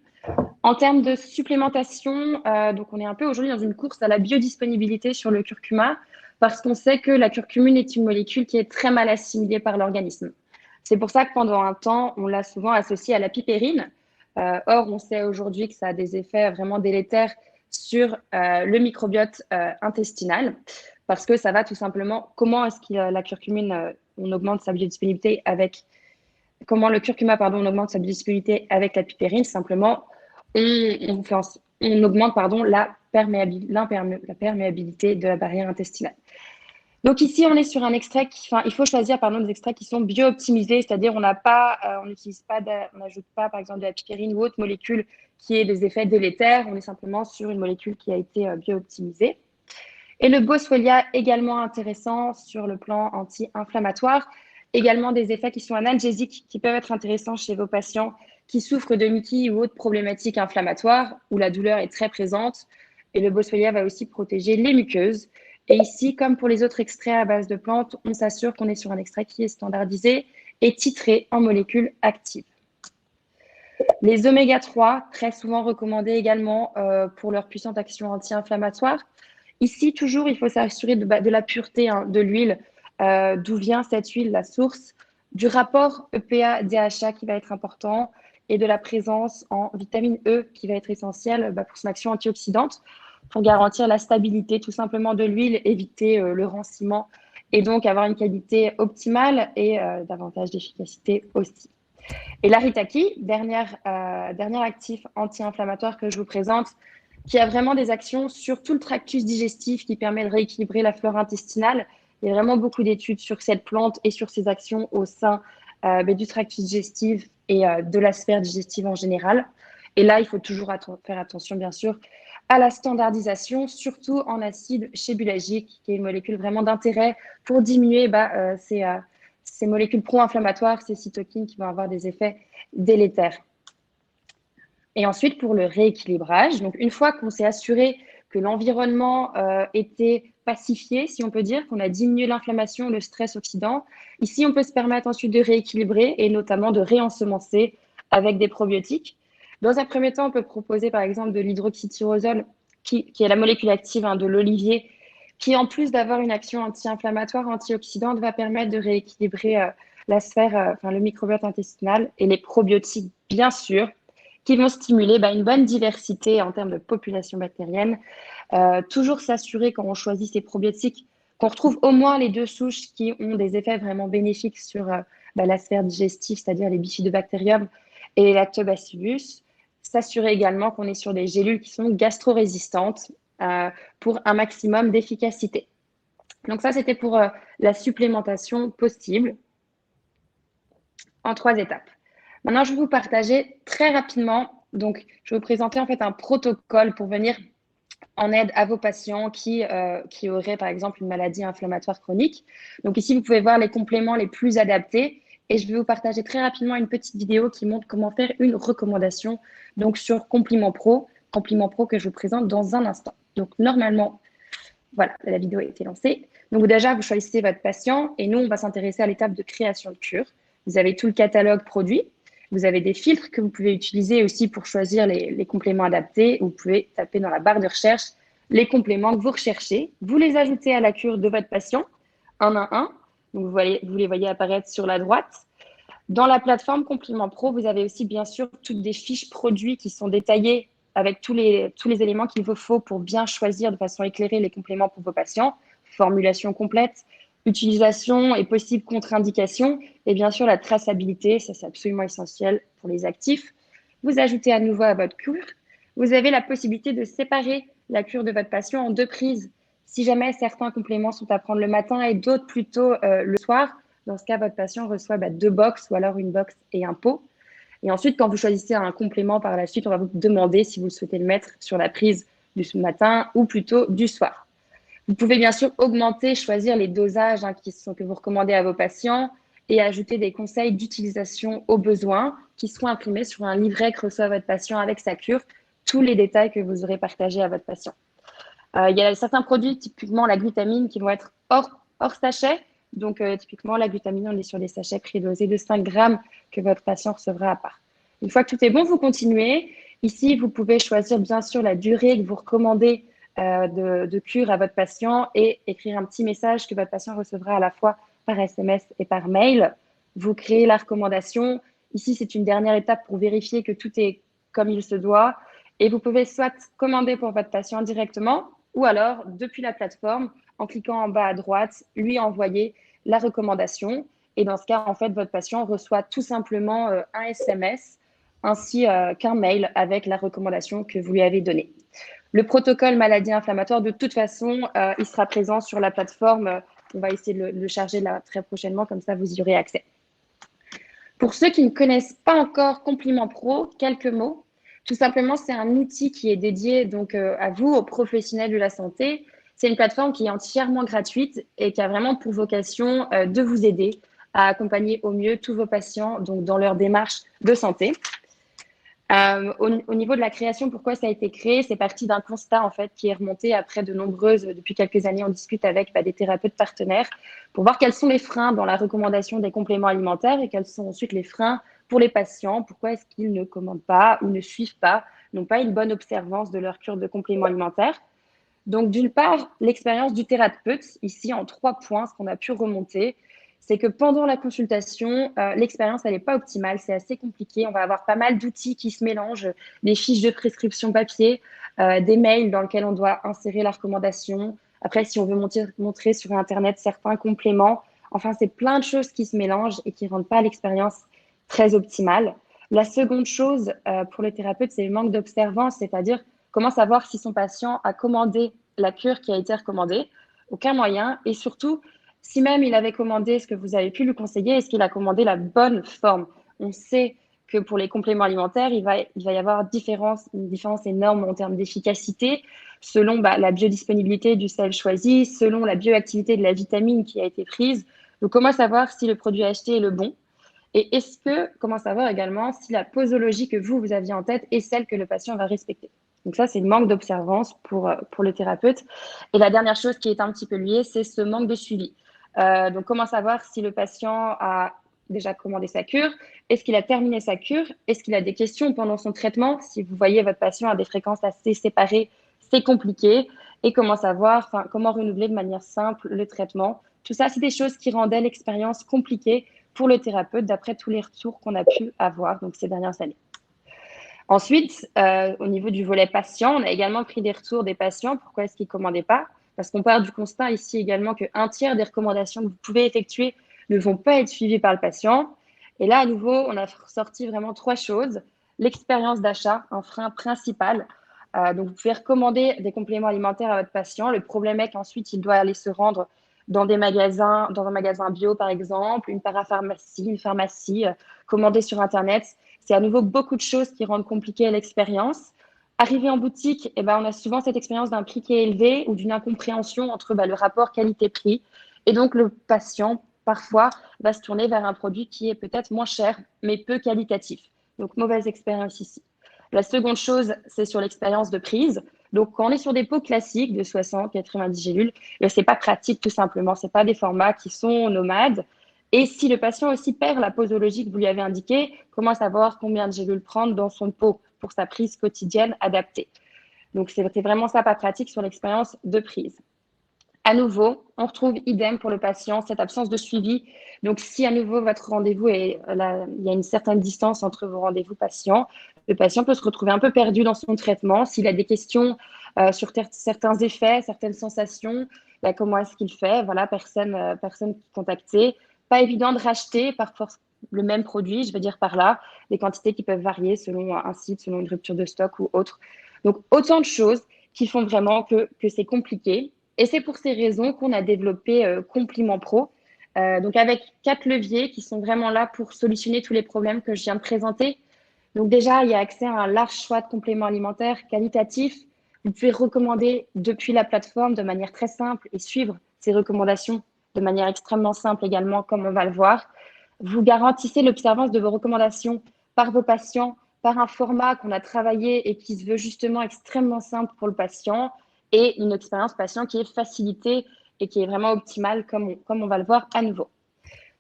En termes de supplémentation, donc on est un peu aujourd'hui dans une course à la biodisponibilité sur le curcuma, parce qu'on sait que la curcumine est une molécule qui est très mal assimilée par l'organisme. C'est pour ça que pendant un temps, on l'a souvent associée à la pipérine. Or, on sait aujourd'hui que ça a des effets vraiment délétères sur le microbiote intestinal, parce que ça va tout simplement, comment est-ce que la curcumine, on augmente sa biodisponibilité avec, comment le curcuma, pardon, on augmente sa biodisponibilité avec la pipérine, simplement, on augmente la perméabilité de la barrière intestinale. Donc ici, on est sur un extrait il faut choisir des extraits qui sont bio-optimisés, c'est-à-dire on n'ajoute pas par exemple de la pipérine ou autre molécule qui ait des effets délétères, on est simplement sur une molécule qui a été bio-optimisée. Et le boswellia, également intéressant sur le plan anti-inflammatoire, également des effets qui sont analgésiques, qui peuvent être intéressants chez vos patients qui souffrent de muquilles ou autres problématiques inflammatoires, où la douleur est très présente. Et le boswellia va aussi protéger les muqueuses. Et ici, comme pour les autres extraits à base de plantes, on s'assure qu'on est sur un extrait qui est standardisé et titré en molécules actives. Les oméga 3, très souvent recommandés également pour leur puissante action anti-inflammatoire. Ici, toujours, il faut s'assurer de la pureté de l'huile, d'où vient cette huile, la source, du rapport EPA-DHA qui va être important et de la présence en vitamine E qui va être essentielle pour son action antioxydante, pour garantir la stabilité tout simplement de l'huile, éviter le ranciment et donc avoir une qualité optimale et davantage d'efficacité aussi. Et l'aritaki, dernier actif anti-inflammatoire que je vous présente, qui a vraiment des actions sur tout le tractus digestif qui permet de rééquilibrer la flore intestinale. Il y a vraiment beaucoup d'études sur cette plante et sur ses actions au sein du tractus digestif et de la sphère digestive en général. Et là, il faut toujours faire attention, bien sûr, à la standardisation, surtout en acide chébulagique, qui est une molécule vraiment d'intérêt pour diminuer ces molécules pro-inflammatoires, ces cytokines qui vont avoir des effets délétères. Et ensuite, pour le rééquilibrage, donc une fois qu'on s'est assuré que l'environnement était pacifié, si on peut dire, qu'on a diminué l'inflammation, le stress oxydant, ici, on peut se permettre ensuite de rééquilibrer et notamment de réensemencer avec des probiotiques. Dans un premier temps, on peut proposer par exemple de l'hydroxytyrosol, qui est la molécule active de l'olivier, qui en plus d'avoir une action anti-inflammatoire, antioxydante, va permettre de rééquilibrer la sphère, le microbiote intestinal et les probiotiques, bien sûr, qui vont stimuler une bonne diversité en termes de population bactérienne. Toujours s'assurer quand on choisit ces probiotiques qu'on retrouve au moins les deux souches qui ont des effets vraiment bénéfiques sur la sphère digestive, c'est-à-dire les bifidobacterium et les lactobacillus. S'assurer également qu'on est sur des gélules qui sont gastro-résistantes pour un maximum d'efficacité. Donc ça, c'était pour la supplémentation possible en 3 étapes. Maintenant, je vais vous partager très rapidement, donc je vais vous présenter en fait un protocole pour venir en aide à vos patients qui auraient par exemple une maladie inflammatoire chronique. Donc ici, vous pouvez voir les compléments les plus adaptés et je vais vous partager très rapidement une petite vidéo qui montre comment faire une recommandation donc sur Compliment Pro que je vous présente dans un instant. Donc normalement, voilà, la vidéo a été lancée. Donc déjà, vous choisissez votre patient et nous, on va s'intéresser à l'étape de création de cure. Vous avez tout le catalogue produit. Vous avez des filtres que vous pouvez utiliser aussi pour choisir les compléments adaptés. Vous pouvez taper dans la barre de recherche les compléments que vous recherchez. Vous les ajoutez à la cure de votre patient, un à un. Donc, vous les voyez apparaître sur la droite. Dans la plateforme Complément Pro, vous avez aussi bien sûr toutes des fiches produits qui sont détaillées avec tous les éléments qu'il vous faut pour bien choisir de façon éclairée les compléments pour vos patients. Formulation complète, utilisation et possibles contre-indications, et bien sûr la traçabilité, ça c'est absolument essentiel pour les actifs. Vous ajoutez à nouveau à votre cure. Vous avez la possibilité de séparer la cure de votre patient en 2 prises. Si jamais certains compléments sont à prendre le matin et d'autres plutôt le soir, dans ce cas, votre patient reçoit 2 box ou alors une box et un pot. Et ensuite, quand vous choisissez un complément par la suite, on va vous demander si vous souhaitez le mettre sur la prise du matin ou plutôt du soir. Vous pouvez bien sûr augmenter, choisir les dosages que vous recommandez à vos patients et ajouter des conseils d'utilisation au besoin qui seront imprimés sur un livret que reçoit votre patient avec sa cure, tous les détails que vous aurez partagés à votre patient. Il y a certains produits, typiquement la glutamine, qui vont être hors sachet. Donc, typiquement, la glutamine, on est sur des sachets prédosés de 5 grammes que votre patient recevra à part. Une fois que tout est bon, vous continuez. Ici, vous pouvez choisir bien sûr la durée que vous recommandez de cure à votre patient et écrire un petit message que votre patient recevra à la fois par SMS et par mail. Vous créez la recommandation. Ici, c'est une dernière étape pour vérifier que tout est comme il se doit. Et vous pouvez soit commander pour votre patient directement ou alors, depuis la plateforme, en cliquant en bas à droite, lui envoyer la recommandation. Et dans ce cas, en fait, votre patient reçoit tout simplement un SMS ainsi qu'un mail avec la recommandation que vous lui avez donnée. Le protocole maladie inflammatoire, de toute façon, il sera présent sur la plateforme. On va essayer de le charger là très prochainement, comme ça, vous y aurez accès. Pour ceux qui ne connaissent pas encore Complément Pro, quelques mots. Tout simplement, c'est un outil qui est dédié donc à vous, aux professionnels de la santé. C'est une plateforme qui est entièrement gratuite et qui a vraiment pour vocation de vous aider à accompagner au mieux tous vos patients donc, dans leur démarche de santé. Au niveau de la création, pourquoi ça a été créé? C'est parti d'un constat en fait qui est remonté après depuis quelques années, on discute avec des thérapeutes partenaires pour voir quels sont les freins dans la recommandation des compléments alimentaires et quels sont ensuite les freins pour les patients. Pourquoi est-ce qu'ils ne commandent pas ou ne suivent pas, n'ont pas une bonne observance de leur cure de compléments alimentaires? Donc, d'une part, l'expérience du thérapeute, ici en 3 points, ce qu'on a pu remonter, c'est que pendant la consultation, l'expérience, elle n'est pas optimale, c'est assez compliqué. On va avoir pas mal d'outils qui se mélangent, des fiches de prescription papier, des mails dans lesquels on doit insérer la recommandation. Après, si on veut montrer sur Internet certains compléments, enfin, c'est plein de choses qui se mélangent et qui ne rendent pas l'expérience très optimale. La seconde chose pour le thérapeute, c'est le manque d'observance, c'est-à-dire comment savoir si son patient a commandé la cure qui a été recommandée? Aucun moyen. Et surtout, si même il avait commandé ce que vous avez pu lui conseiller, est-ce qu'il a commandé la bonne forme? On sait que pour les compléments alimentaires, il va y avoir une différence énorme en termes d'efficacité selon la biodisponibilité du sel choisi, selon la bioactivité de la vitamine qui a été prise. Donc, comment savoir si le produit acheté est le bon? Et comment savoir également si la posologie que vous aviez en tête est celle que le patient va respecter? Donc ça, c'est le manque d'observance pour le thérapeute. Et la dernière chose qui est un petit peu liée, c'est ce manque de suivi. Donc, comment savoir si le patient a déjà commandé sa cure? Est-ce qu'il a terminé sa cure? Est-ce qu'il a des questions pendant son traitement? Si vous voyez votre patient à des fréquences assez séparées, c'est compliqué. Et comment renouveler de manière simple le traitement? Tout ça, c'est des choses qui rendaient l'expérience compliquée pour le thérapeute, d'après tous les retours qu'on a pu avoir donc, ces dernières années. Ensuite, au niveau du volet patient, on a également pris des retours des patients. Pourquoi est-ce qu'ils ne commandaient pas? Parce qu'on part du constat ici également qu'un tiers des recommandations que vous pouvez effectuer ne vont pas être suivies par le patient. Et là, à nouveau, on a sorti vraiment 3 choses. L'expérience d'achat, un frein principal. Donc, vous pouvez recommander des compléments alimentaires à votre patient. Le problème est qu'ensuite, il doit aller se rendre dans un magasin bio, par exemple, une parapharmacie, une pharmacie, commander sur Internet. C'est à nouveau beaucoup de choses qui rendent compliquée l'expérience. Arrivé en boutique, on a souvent cette expérience d'un prix qui est élevé ou d'une incompréhension entre le rapport qualité-prix. Et donc, le patient, parfois, va se tourner vers un produit qui est peut-être moins cher, mais peu qualitatif. Donc, mauvaise expérience ici. La seconde chose, c'est sur l'expérience de prise. Donc, quand on est sur des pots classiques de 60, 90 gélules, ce n'est pas pratique tout simplement. Ce n'est pas des formats qui sont nomades. Et si le patient aussi perd la posologie que vous lui avez indiquée, comment savoir combien de gélules prendre dans son pot pour sa prise quotidienne adaptée. Donc, c'est vraiment ça, pas pratique sur l'expérience de prise. À nouveau, on retrouve idem pour le patient, cette absence de suivi. Donc, si à nouveau votre rendez-vous il y a une certaine distance entre vos rendez-vous patients, le patient peut se retrouver un peu perdu dans son traitement. S'il a des questions sur certains effets, certaines sensations, comment est-ce qu'il fait? Voilà, personne contactée. Pas évident de racheter parfois le même produit, je veux dire par là, des quantités qui peuvent varier selon un site, selon une rupture de stock ou autre. Donc, autant de choses qui font vraiment que c'est compliqué. Et c'est pour ces raisons qu'on a développé Compliment Pro, donc avec 4 leviers qui sont vraiment là pour solutionner tous les problèmes que je viens de présenter. Donc déjà, il y a accès à un large choix de compléments alimentaires qualitatifs. Vous pouvez recommander depuis la plateforme de manière très simple et suivre ces recommandations de manière extrêmement simple également, comme on va le voir. Vous garantissez l'observance de vos recommandations par vos patients, par un format qu'on a travaillé et qui se veut justement extrêmement simple pour le patient et une expérience patient qui est facilitée et qui est vraiment optimale, comme on va le voir à nouveau.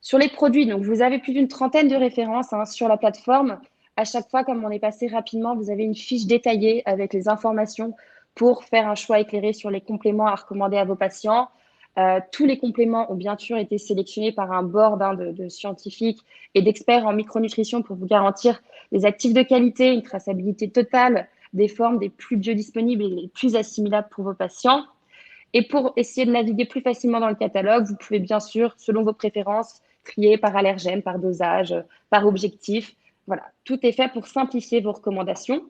Sur les produits, donc vous avez plus d'une trentaine de références sur la plateforme. À chaque fois, comme on est passé rapidement, vous avez une fiche détaillée avec les informations pour faire un choix éclairé sur les compléments à recommander à vos patients. Tous les compléments ont bien sûr été sélectionnés par un board de scientifiques et d'experts en micronutrition pour vous garantir des actifs de qualité, une traçabilité totale des formes des plus biodisponibles et les plus assimilables pour vos patients. Et pour essayer de naviguer plus facilement dans le catalogue, vous pouvez bien sûr, selon vos préférences, trier par allergène, par dosage, par objectif. Voilà, tout est fait pour simplifier vos recommandations.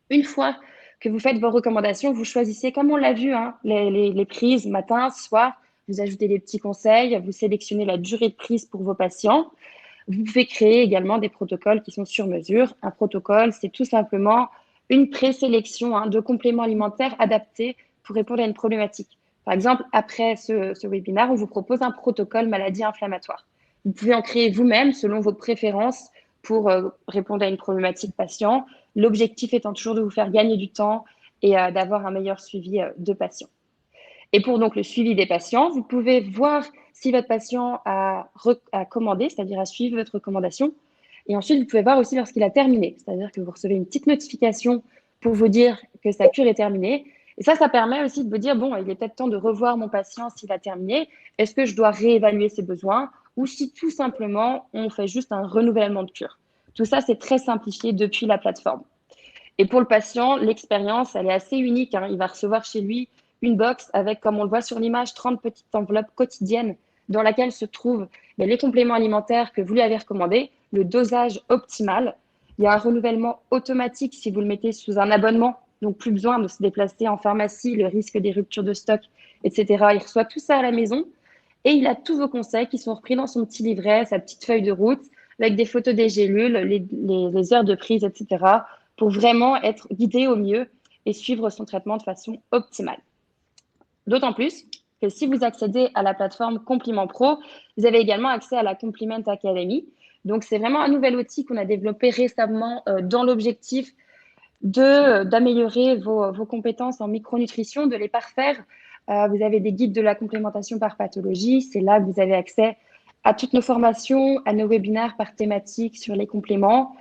Une fois que vous faites vos recommandations, vous choisissez, comme on l'a vu, les prises matin, soir. Vous ajoutez des petits conseils, vous sélectionnez la durée de prise pour vos patients. Vous pouvez créer également des protocoles qui sont sur mesure. Un protocole, c'est tout simplement une présélection de compléments alimentaires adaptés pour répondre à une problématique. Par exemple, après ce webinaire, on vous propose un protocole maladie inflammatoire. Vous pouvez en créer vous-même selon vos préférences pour répondre à une problématique patient. L'objectif étant toujours de vous faire gagner du temps et d'avoir un meilleur suivi de patients. Et pour donc le suivi des patients, vous pouvez voir si votre patient a commandé, c'est-à-dire a suivi votre recommandation. Et ensuite, vous pouvez voir aussi lorsqu'il a terminé, c'est-à-dire que vous recevez une petite notification pour vous dire que sa cure est terminée. Et ça permet aussi de vous dire, bon, il est peut-être temps de revoir mon patient s'il a terminé. Est-ce que je dois réévaluer ses besoins ou si tout simplement, on fait juste un renouvellement de cure. Tout ça, c'est très simplifié depuis la plateforme. Et pour le patient, l'expérience, elle est assez unique. Il va recevoir chez lui une box avec, comme on le voit sur l'image, 30 petites enveloppes quotidiennes dans laquelle se trouvent les compléments alimentaires que vous lui avez recommandés, le dosage optimal. Il y a un renouvellement automatique si vous le mettez sous un abonnement, donc plus besoin de se déplacer en pharmacie, le risque des ruptures de stock, etc. Il reçoit tout ça à la maison et il a tous vos conseils qui sont repris dans son petit livret, sa petite feuille de route, avec des photos des gélules, les heures de prise, etc., pour vraiment être guidé au mieux et suivre son traitement de façon optimale. D'autant plus que si vous accédez à la plateforme Compliment Pro, vous avez également accès à la Compliment Academy. Donc, c'est vraiment un nouvel outil qu'on a développé récemment dans l'objectif d'améliorer vos compétences en micronutrition, de les parfaire. Vous avez des guides de la complémentation par pathologie. C'est là que vous avez accès à toutes nos formations, à nos webinaires par thématique sur les compléments.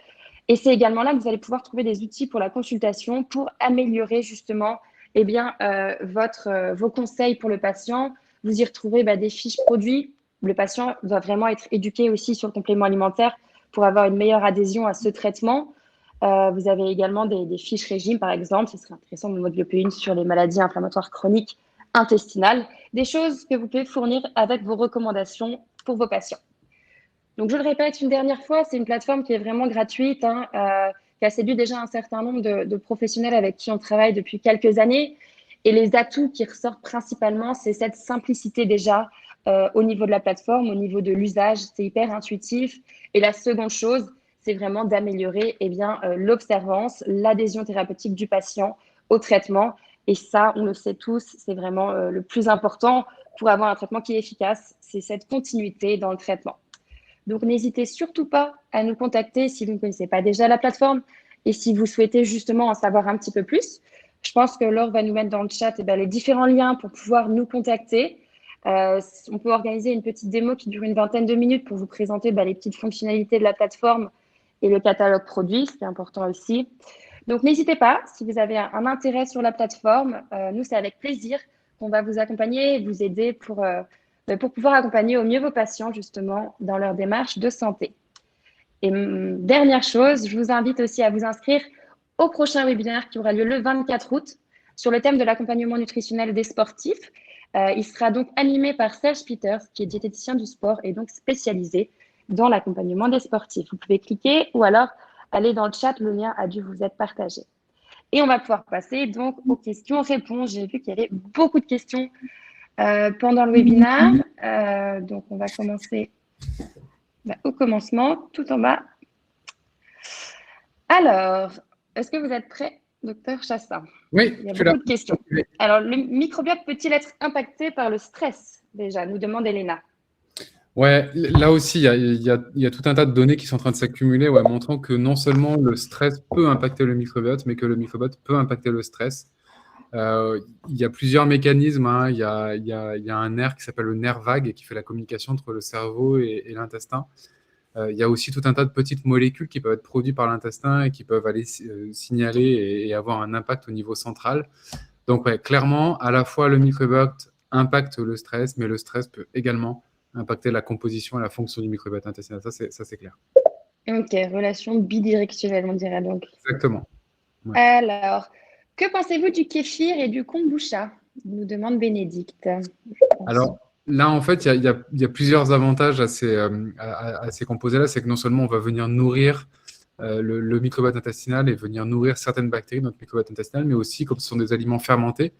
Et c'est également là que vous allez pouvoir trouver des outils pour la consultation pour améliorer justement vos conseils pour le patient. Vous y retrouvez des fiches produits. Le patient doit vraiment être éduqué aussi sur le complément alimentaire pour avoir une meilleure adhésion à ce traitement. Vous avez également des fiches régime, par exemple. Ce serait intéressant de développer une sur les maladies inflammatoires chroniques intestinales. Des choses que vous pouvez fournir avec vos recommandations pour vos patients. Donc, je le répète une dernière fois, c'est une plateforme qui est vraiment gratuite, qui a séduit déjà un certain nombre de professionnels avec qui on travaille depuis quelques années. Et les atouts qui ressortent principalement, c'est cette simplicité déjà au niveau de la plateforme, au niveau de l'usage, c'est hyper intuitif. Et la seconde chose, c'est vraiment d'améliorer l'observance, l'adhésion thérapeutique du patient au traitement. Et ça, on le sait tous, c'est vraiment le plus important pour avoir un traitement qui est efficace, c'est cette continuité dans le traitement. Donc, n'hésitez surtout pas à nous contacter si vous ne connaissez pas déjà la plateforme et si vous souhaitez justement en savoir un petit peu plus. Je pense que Laure va nous mettre dans le chat les différents liens pour pouvoir nous contacter. On peut organiser une petite démo qui dure une vingtaine de minutes pour vous présenter les petites fonctionnalités de la plateforme et le catalogue produit, c'est important aussi. Donc, n'hésitez pas, si vous avez un intérêt sur la plateforme, nous, c'est avec plaisir qu'on va vous accompagner et vous aider pour pouvoir accompagner au mieux vos patients, justement, dans leur démarche de santé. Et dernière chose, je vous invite aussi à vous inscrire au prochain webinaire qui aura lieu le 24 août sur le thème de l'accompagnement nutritionnel des sportifs. Il sera donc animé par Serge Peters, qui est diététicien du sport et donc spécialisé dans l'accompagnement des sportifs. Vous pouvez cliquer ou alors aller dans le chat, le lien a dû vous être partagé. Et on va pouvoir passer donc aux questions-réponses. J'ai vu qu'il y avait beaucoup de questions pendant le webinaire. Donc, on va commencer au commencement, tout en bas. Alors, est-ce que vous êtes prêt, docteur Chassaing? Oui, il y a beaucoup de questions. Alors, le microbiote peut-il être impacté par le stress, déjà, nous demande Elena. Ouais, là aussi, il y a tout un tas de données qui sont en train de s'accumuler, montrant que non seulement le stress peut impacter le microbiote, mais que le microbiote peut impacter le stress. Il y a plusieurs mécanismes. Il y a un nerf qui s'appelle le nerf vague et qui fait la communication entre le cerveau et l'intestin. Il y a aussi tout un tas de petites molécules qui peuvent être produites par l'intestin et qui peuvent aller signaler et avoir un impact au niveau central. Donc, clairement, à la fois le microbiote impacte le stress, mais le stress peut également impacter la composition et la fonction du microbiote intestinal. Ça, c'est clair. Ok, relation bidirectionnelle, on dirait donc. Exactement. Ouais. Alors, que pensez-vous du kéfir et du kombucha? Nous demande Bénédicte. Alors, là, en fait, il y a plusieurs avantages à ces composés-là. C'est que non seulement on va venir nourrir le microbiote intestinal et venir nourrir certaines bactéries de notre microbiote intestinal, mais aussi, comme ce sont des aliments fermentés,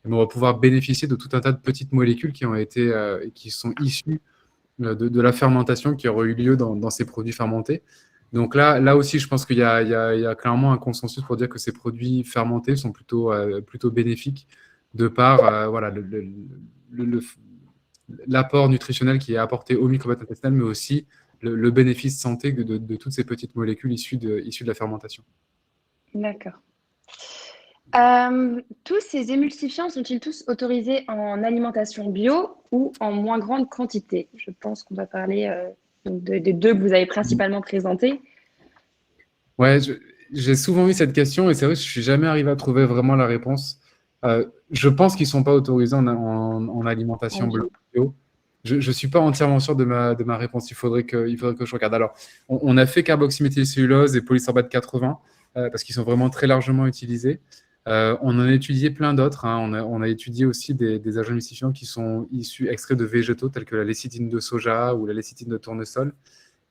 on va pouvoir bénéficier de tout un tas de petites molécules qui sont issues de la fermentation qui aurait eu lieu dans ces produits fermentés. Donc là aussi, je pense qu'il y a clairement un consensus pour dire que ces produits fermentés sont plutôt bénéfiques de par l'apport nutritionnel qui est apporté au microbiote intestinal, mais aussi le bénéfice santé de toutes ces petites molécules issues de la fermentation. D'accord. Tous ces émulsifiants sont-ils tous autorisés en alimentation bio ou en moins grande quantité? Je pense qu'on va parler des deux que vous avez principalement présentés. Ouais, j'ai souvent eu cette question et c'est vrai que je ne suis jamais arrivé à trouver vraiment la réponse. Je pense qu'ils ne sont pas autorisés en alimentation bio. Je ne suis pas entièrement sûr de ma réponse. Il faudrait que je regarde. Alors, on a fait carboxyméthylcellulose et polysorbate 80 parce qu'ils sont vraiment très largement utilisés. On en a étudié plein d'autres. On a étudié aussi des agents émulsifiants qui sont extraits de végétaux tels que la lécithine de soja ou la lécithine de tournesol.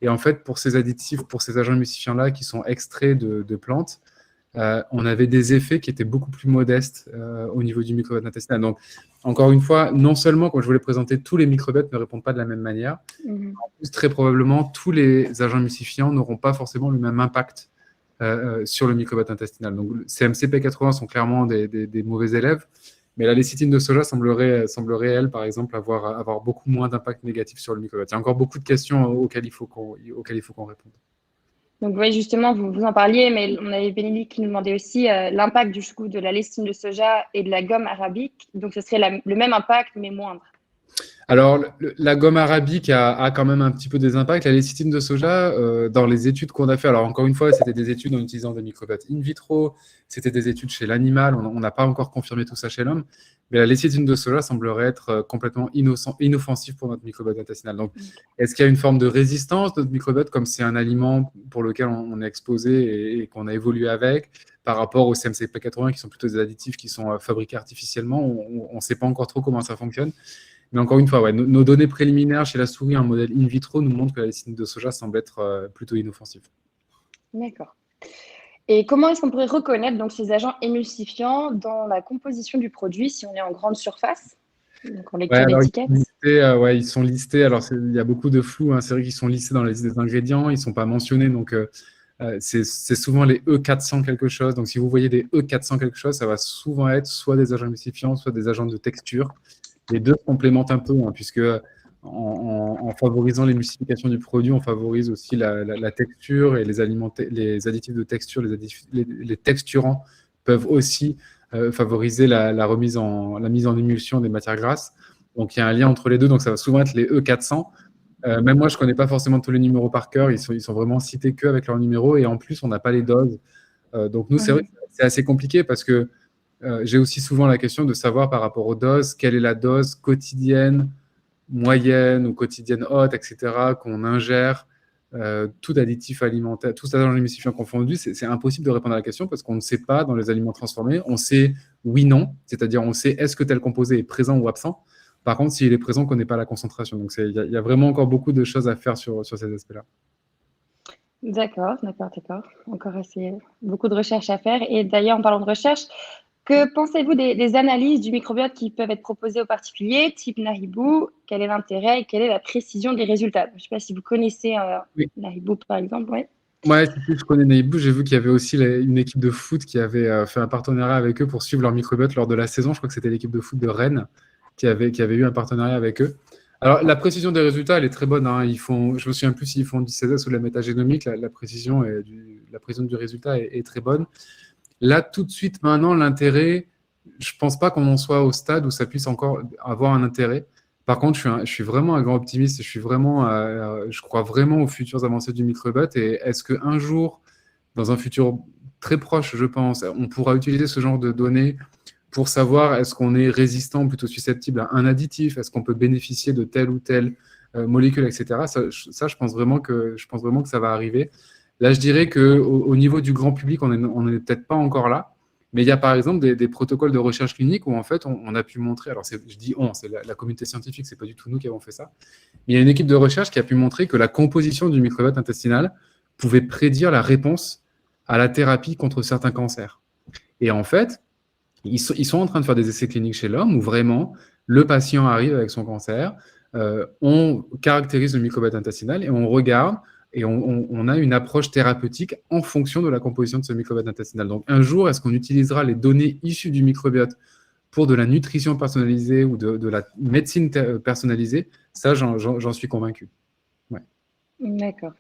Et en fait, pour ces additifs, pour ces agents émulsifiants-là qui sont extraits de plantes, on avait des effets qui étaient beaucoup plus modestes au niveau du microbiote intestinal. Donc, encore une fois, non seulement, comme je vous l'ai présenté, tous les microbiotes ne répondent pas de la même manière, en plus, très probablement, tous les agents émulsifiants n'auront pas forcément le même impact sur le microbiote intestinal. Donc, ces MCP80 sont clairement des mauvais élèves, mais la lécithine de soja semblerait, elle, par exemple, avoir beaucoup moins d'impact négatif sur le microbiote. Il y a encore beaucoup de questions auxquelles il faut qu'on réponde. Donc, oui, justement, vous en parliez, mais on avait Bénédicte qui nous demandait aussi l'impact du coup de la lécithine de soja et de la gomme arabique. Donc, ce serait le même impact, mais moindre. Alors, la gomme arabique a quand même un petit peu des impacts. La lécithine de soja, dans les études qu'on a fait, alors encore une fois, c'était des études en utilisant des microbiotes in vitro, c'était des études chez l'animal, on n'a pas encore confirmé tout ça chez l'homme, mais la lécithine de soja semblerait être complètement inoffensive pour notre microbiote intestinal. Donc, est-ce qu'il y a une forme de résistance de notre microbiote, comme c'est un aliment pour lequel on est exposé et qu'on a évolué avec, par rapport aux CMCP80 qui sont plutôt des additifs qui sont fabriqués artificiellement? On ne sait pas encore trop comment ça fonctionne. Mais encore une fois, nos données préliminaires chez la souris, un modèle in vitro, nous montrent que la lécithine de soja semble être plutôt inoffensive. D'accord. Et comment est-ce qu'on pourrait reconnaître donc, ces agents émulsifiants dans la composition du produit si on est en grande surface, donc en lecture d'étiquette? Ils sont listés. Alors, il y a beaucoup de flou. C'est vrai qu'ils sont listés dans la liste des ingrédients. Ils ne sont pas mentionnés. Donc, c'est souvent les E400 quelque chose. Donc, si vous voyez des E400 quelque chose, ça va souvent être soit des agents émulsifiants, soit des agents de texture. Les deux se complémentent un peu, puisque en favorisant l'émulsification du produit, on favorise aussi la texture et les additifs de texture, les texturants peuvent aussi favoriser la mise en émulsion des matières grasses. Donc, il y a un lien entre les deux. Donc, ça va souvent être les E400. Même moi, je ne connais pas forcément tous les numéros par cœur. Ils sont vraiment cités qu'avec leurs numéros. Et en plus, on n'a pas les doses. Donc, nous, c'est vrai que c'est assez compliqué parce que j'ai aussi souvent la question de savoir par rapport aux doses, quelle est la dose quotidienne, moyenne ou quotidienne haute, etc., qu'on ingère, tout additif alimentaire, tout agent émulsifiant confondu, c'est impossible de répondre à la question parce qu'on ne sait pas dans les aliments transformés. On sait oui, non, c'est-à-dire on sait est-ce que tel composé est présent ou absent. Par contre, s'il est présent, on ne connaît pas la concentration. Donc, il y a vraiment encore beaucoup de choses à faire sur ces aspects-là. D'accord. Encore beaucoup de recherches à faire. Et d'ailleurs, en parlant de recherche, que pensez-vous des analyses du microbiote qui peuvent être proposées aux particuliers, type Nahibou? Quel est l'intérêt et quelle est la précision des résultats? Je ne sais pas si vous connaissez Oui. Nahibou, par exemple. Ouais. Ouais, je connais Naibou. J'ai vu qu'il y avait aussi une équipe de foot qui avait fait un partenariat avec eux pour suivre leur microbiote lors de la saison. Je crois que c'était l'équipe de foot de Rennes qui avait eu un partenariat avec eux. Alors, la précision des résultats, elle est très bonne. Hein. Je me souviens plus s'ils font du CSS ou de la métagénomique. La précision du résultat est très bonne. Là, tout de suite, maintenant, l'intérêt, je ne pense pas qu'on en soit au stade où ça puisse encore avoir un intérêt. Par contre, je suis vraiment un grand optimiste. Je crois vraiment aux futures avancées du microbiote. Et est-ce qu'un jour, dans un futur très proche, je pense, on pourra utiliser ce genre de données pour savoir est-ce qu'on est résistant ou plutôt susceptible à un additif, est-ce qu'on peut bénéficier de telle ou telle molécule, etc. Ça, je pense vraiment que ça va arriver. Là, je dirais qu'au niveau du grand public, on n'est peut-être pas encore là. Mais il y a par exemple des protocoles de recherche clinique où en fait on a pu montrer, alors je dis on, c'est la communauté scientifique, c'est pas du tout nous qui avons fait ça, mais il y a une équipe de recherche qui a pu montrer que la composition du microbiote intestinal pouvait prédire la réponse à la thérapie contre certains cancers. Et en fait, ils sont en train de faire des essais cliniques chez l'homme où vraiment le patient arrive avec son cancer, on caractérise le microbiote intestinal et on regarde et on a une approche thérapeutique en fonction de la composition de ce microbiote intestinal. Donc, un jour, est-ce qu'on utilisera les données issues du microbiote pour de la nutrition personnalisée ou de la médecine personnalisée? Ça, j'en suis convaincu. Ouais. D'accord.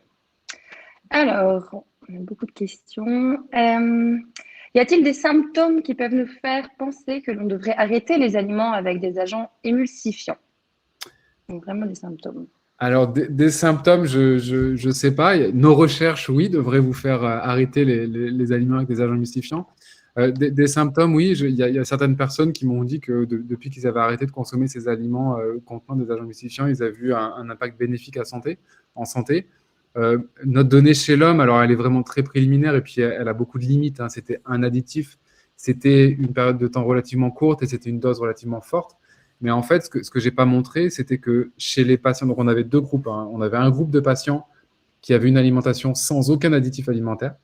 Alors, on a beaucoup de questions. Y a-t-il des symptômes qui peuvent nous faire penser que l'on devrait arrêter les aliments avec des agents émulsifiants? Donc, vraiment des symptômes. Alors, des symptômes, je ne sais pas. Nos recherches, oui, devraient vous faire arrêter les aliments avec des agents émulsifiants. Des symptômes, oui. Il y a certaines personnes qui m'ont dit que depuis qu'ils avaient arrêté de consommer ces aliments contenant des agents émulsifiants, ils avaient vu un impact bénéfique en santé. Notre donnée chez l'homme, alors elle est vraiment très préliminaire et puis elle a beaucoup de limites. Hein. C'était un additif, c'était une période de temps relativement courte et c'était une dose relativement forte. Mais en fait, ce que je n'ai pas montré, c'était que chez les patients, donc on avait deux groupes. Hein. On avait un groupe de patients qui avait une alimentation sans aucun additif alimentaire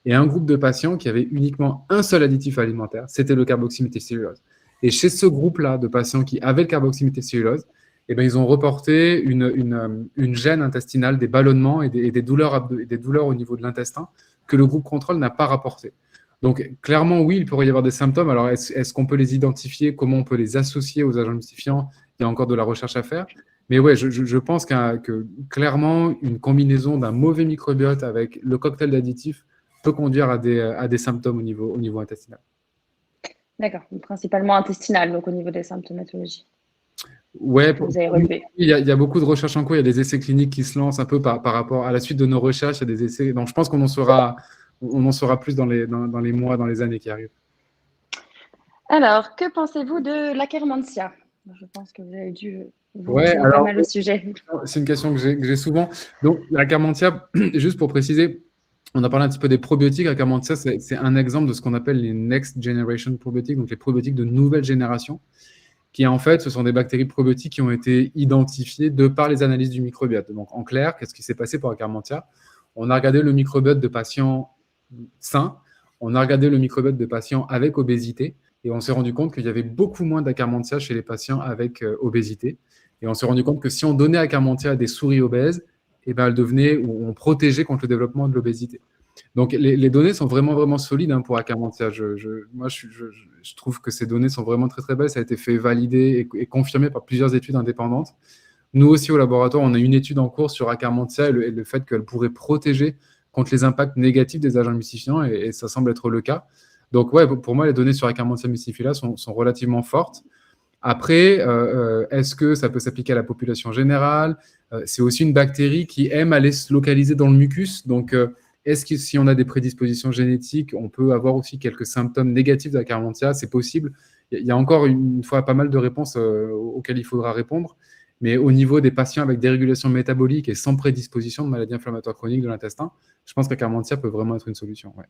et un groupe de patients qui avait uniquement un seul additif alimentaire, c'était le carboxyméthylcellulose. Et chez ce groupe-là de patients qui avaient le carboxyméthylcellulose, eh bien, ils ont reporté une gêne intestinale, des ballonnements et des douleurs au niveau de l'intestin que le groupe contrôle n'a pas rapporté. Donc, clairement, oui, il pourrait y avoir des symptômes. Alors, est-ce qu'on peut les identifier? Comment on peut les associer aux agents émulsifiants? Il y a encore de la recherche à faire. Mais ouais, je pense que clairement, une combinaison d'un mauvais microbiote avec le cocktail d'additifs peut conduire à des symptômes au niveau intestinal. D'accord, principalement intestinal, donc au niveau des symptomatologies. Ouais, vous avez relevé. Il y a beaucoup de recherches en cours. Il y a des essais cliniques qui se lancent un peu par rapport à la suite de nos recherches. Il y a des essais. Donc, je pense qu'on en saura plus dans les mois, dans les années qui arrivent. Alors, que pensez-vous de l'Akkermansia? Je pense que vous avez dû vous dire pas mal au sujet. C'est une question que j'ai souvent. Donc, l'Akkermansia, juste pour préciser, on a parlé un petit peu des probiotiques. L'Akkermansia, c'est un exemple de ce qu'on appelle les Next Generation Probiotics, donc les probiotiques de nouvelle génération, qui en fait, ce sont des bactéries probiotiques qui ont été identifiées de par les analyses du microbiote. Donc, en clair, qu'est-ce qui s'est passé pour Akkermansia? On a regardé le microbiote de patients sains, on a regardé le microbiote de patients avec obésité, et on s'est rendu compte qu'il y avait beaucoup moins d'Akkermansia chez les patients avec obésité. Et on s'est rendu compte que si on donnait Akkermansia à des souris obèses, eh ben, on protégeait contre le développement de l'obésité. Donc, les données sont vraiment, vraiment solides hein, pour Akkermansia. Moi, je trouve que ces données sont vraiment très, très belles. Ça a été fait valider et confirmé par plusieurs études indépendantes. Nous aussi, au laboratoire, on a une étude en cours sur Akkermansia et le fait qu'elle pourrait protéger contre les impacts négatifs des agents émulsifiants, et ça semble être le cas. Donc, ouais, pour moi, les données sur Akkermansia multifila sont relativement fortes. Après, est-ce que ça peut s'appliquer à la population générale? C'est aussi une bactérie qui aime aller se localiser dans le mucus. Donc, est-ce que si on a des prédispositions génétiques, on peut avoir aussi quelques symptômes négatifs de la Carmentia? C'est possible. Il y a encore une fois pas mal de réponses auxquelles il faudra répondre. Mais au niveau des patients avec dérégulation métabolique et sans prédisposition de maladie inflammatoire chronique de l'intestin, je pense que la Carmentia peut vraiment être une solution. Ouais.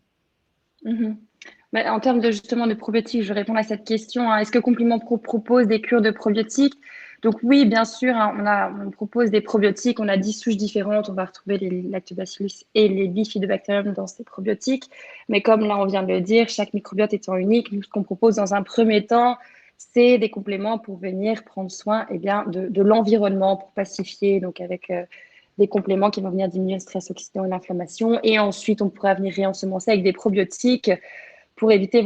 Mais en termes justement de probiotiques, je réponds à cette question. Est-ce que Compliment Pro propose des cures de probiotiques? Donc oui, bien sûr, on propose des probiotiques. On a 10 souches différentes. On va retrouver les lactobacillus et les bifidobacterium dans ces probiotiques. Mais comme là, on vient de le dire, chaque microbiote étant unique, nous, ce qu'on propose dans un premier temps, c'est des compléments pour venir prendre soin de l'environnement, pour pacifier, donc avec des compléments qui vont venir diminuer le stress oxydant et l'inflammation. Et ensuite, on pourra venir réensemencer avec des probiotiques pour éviter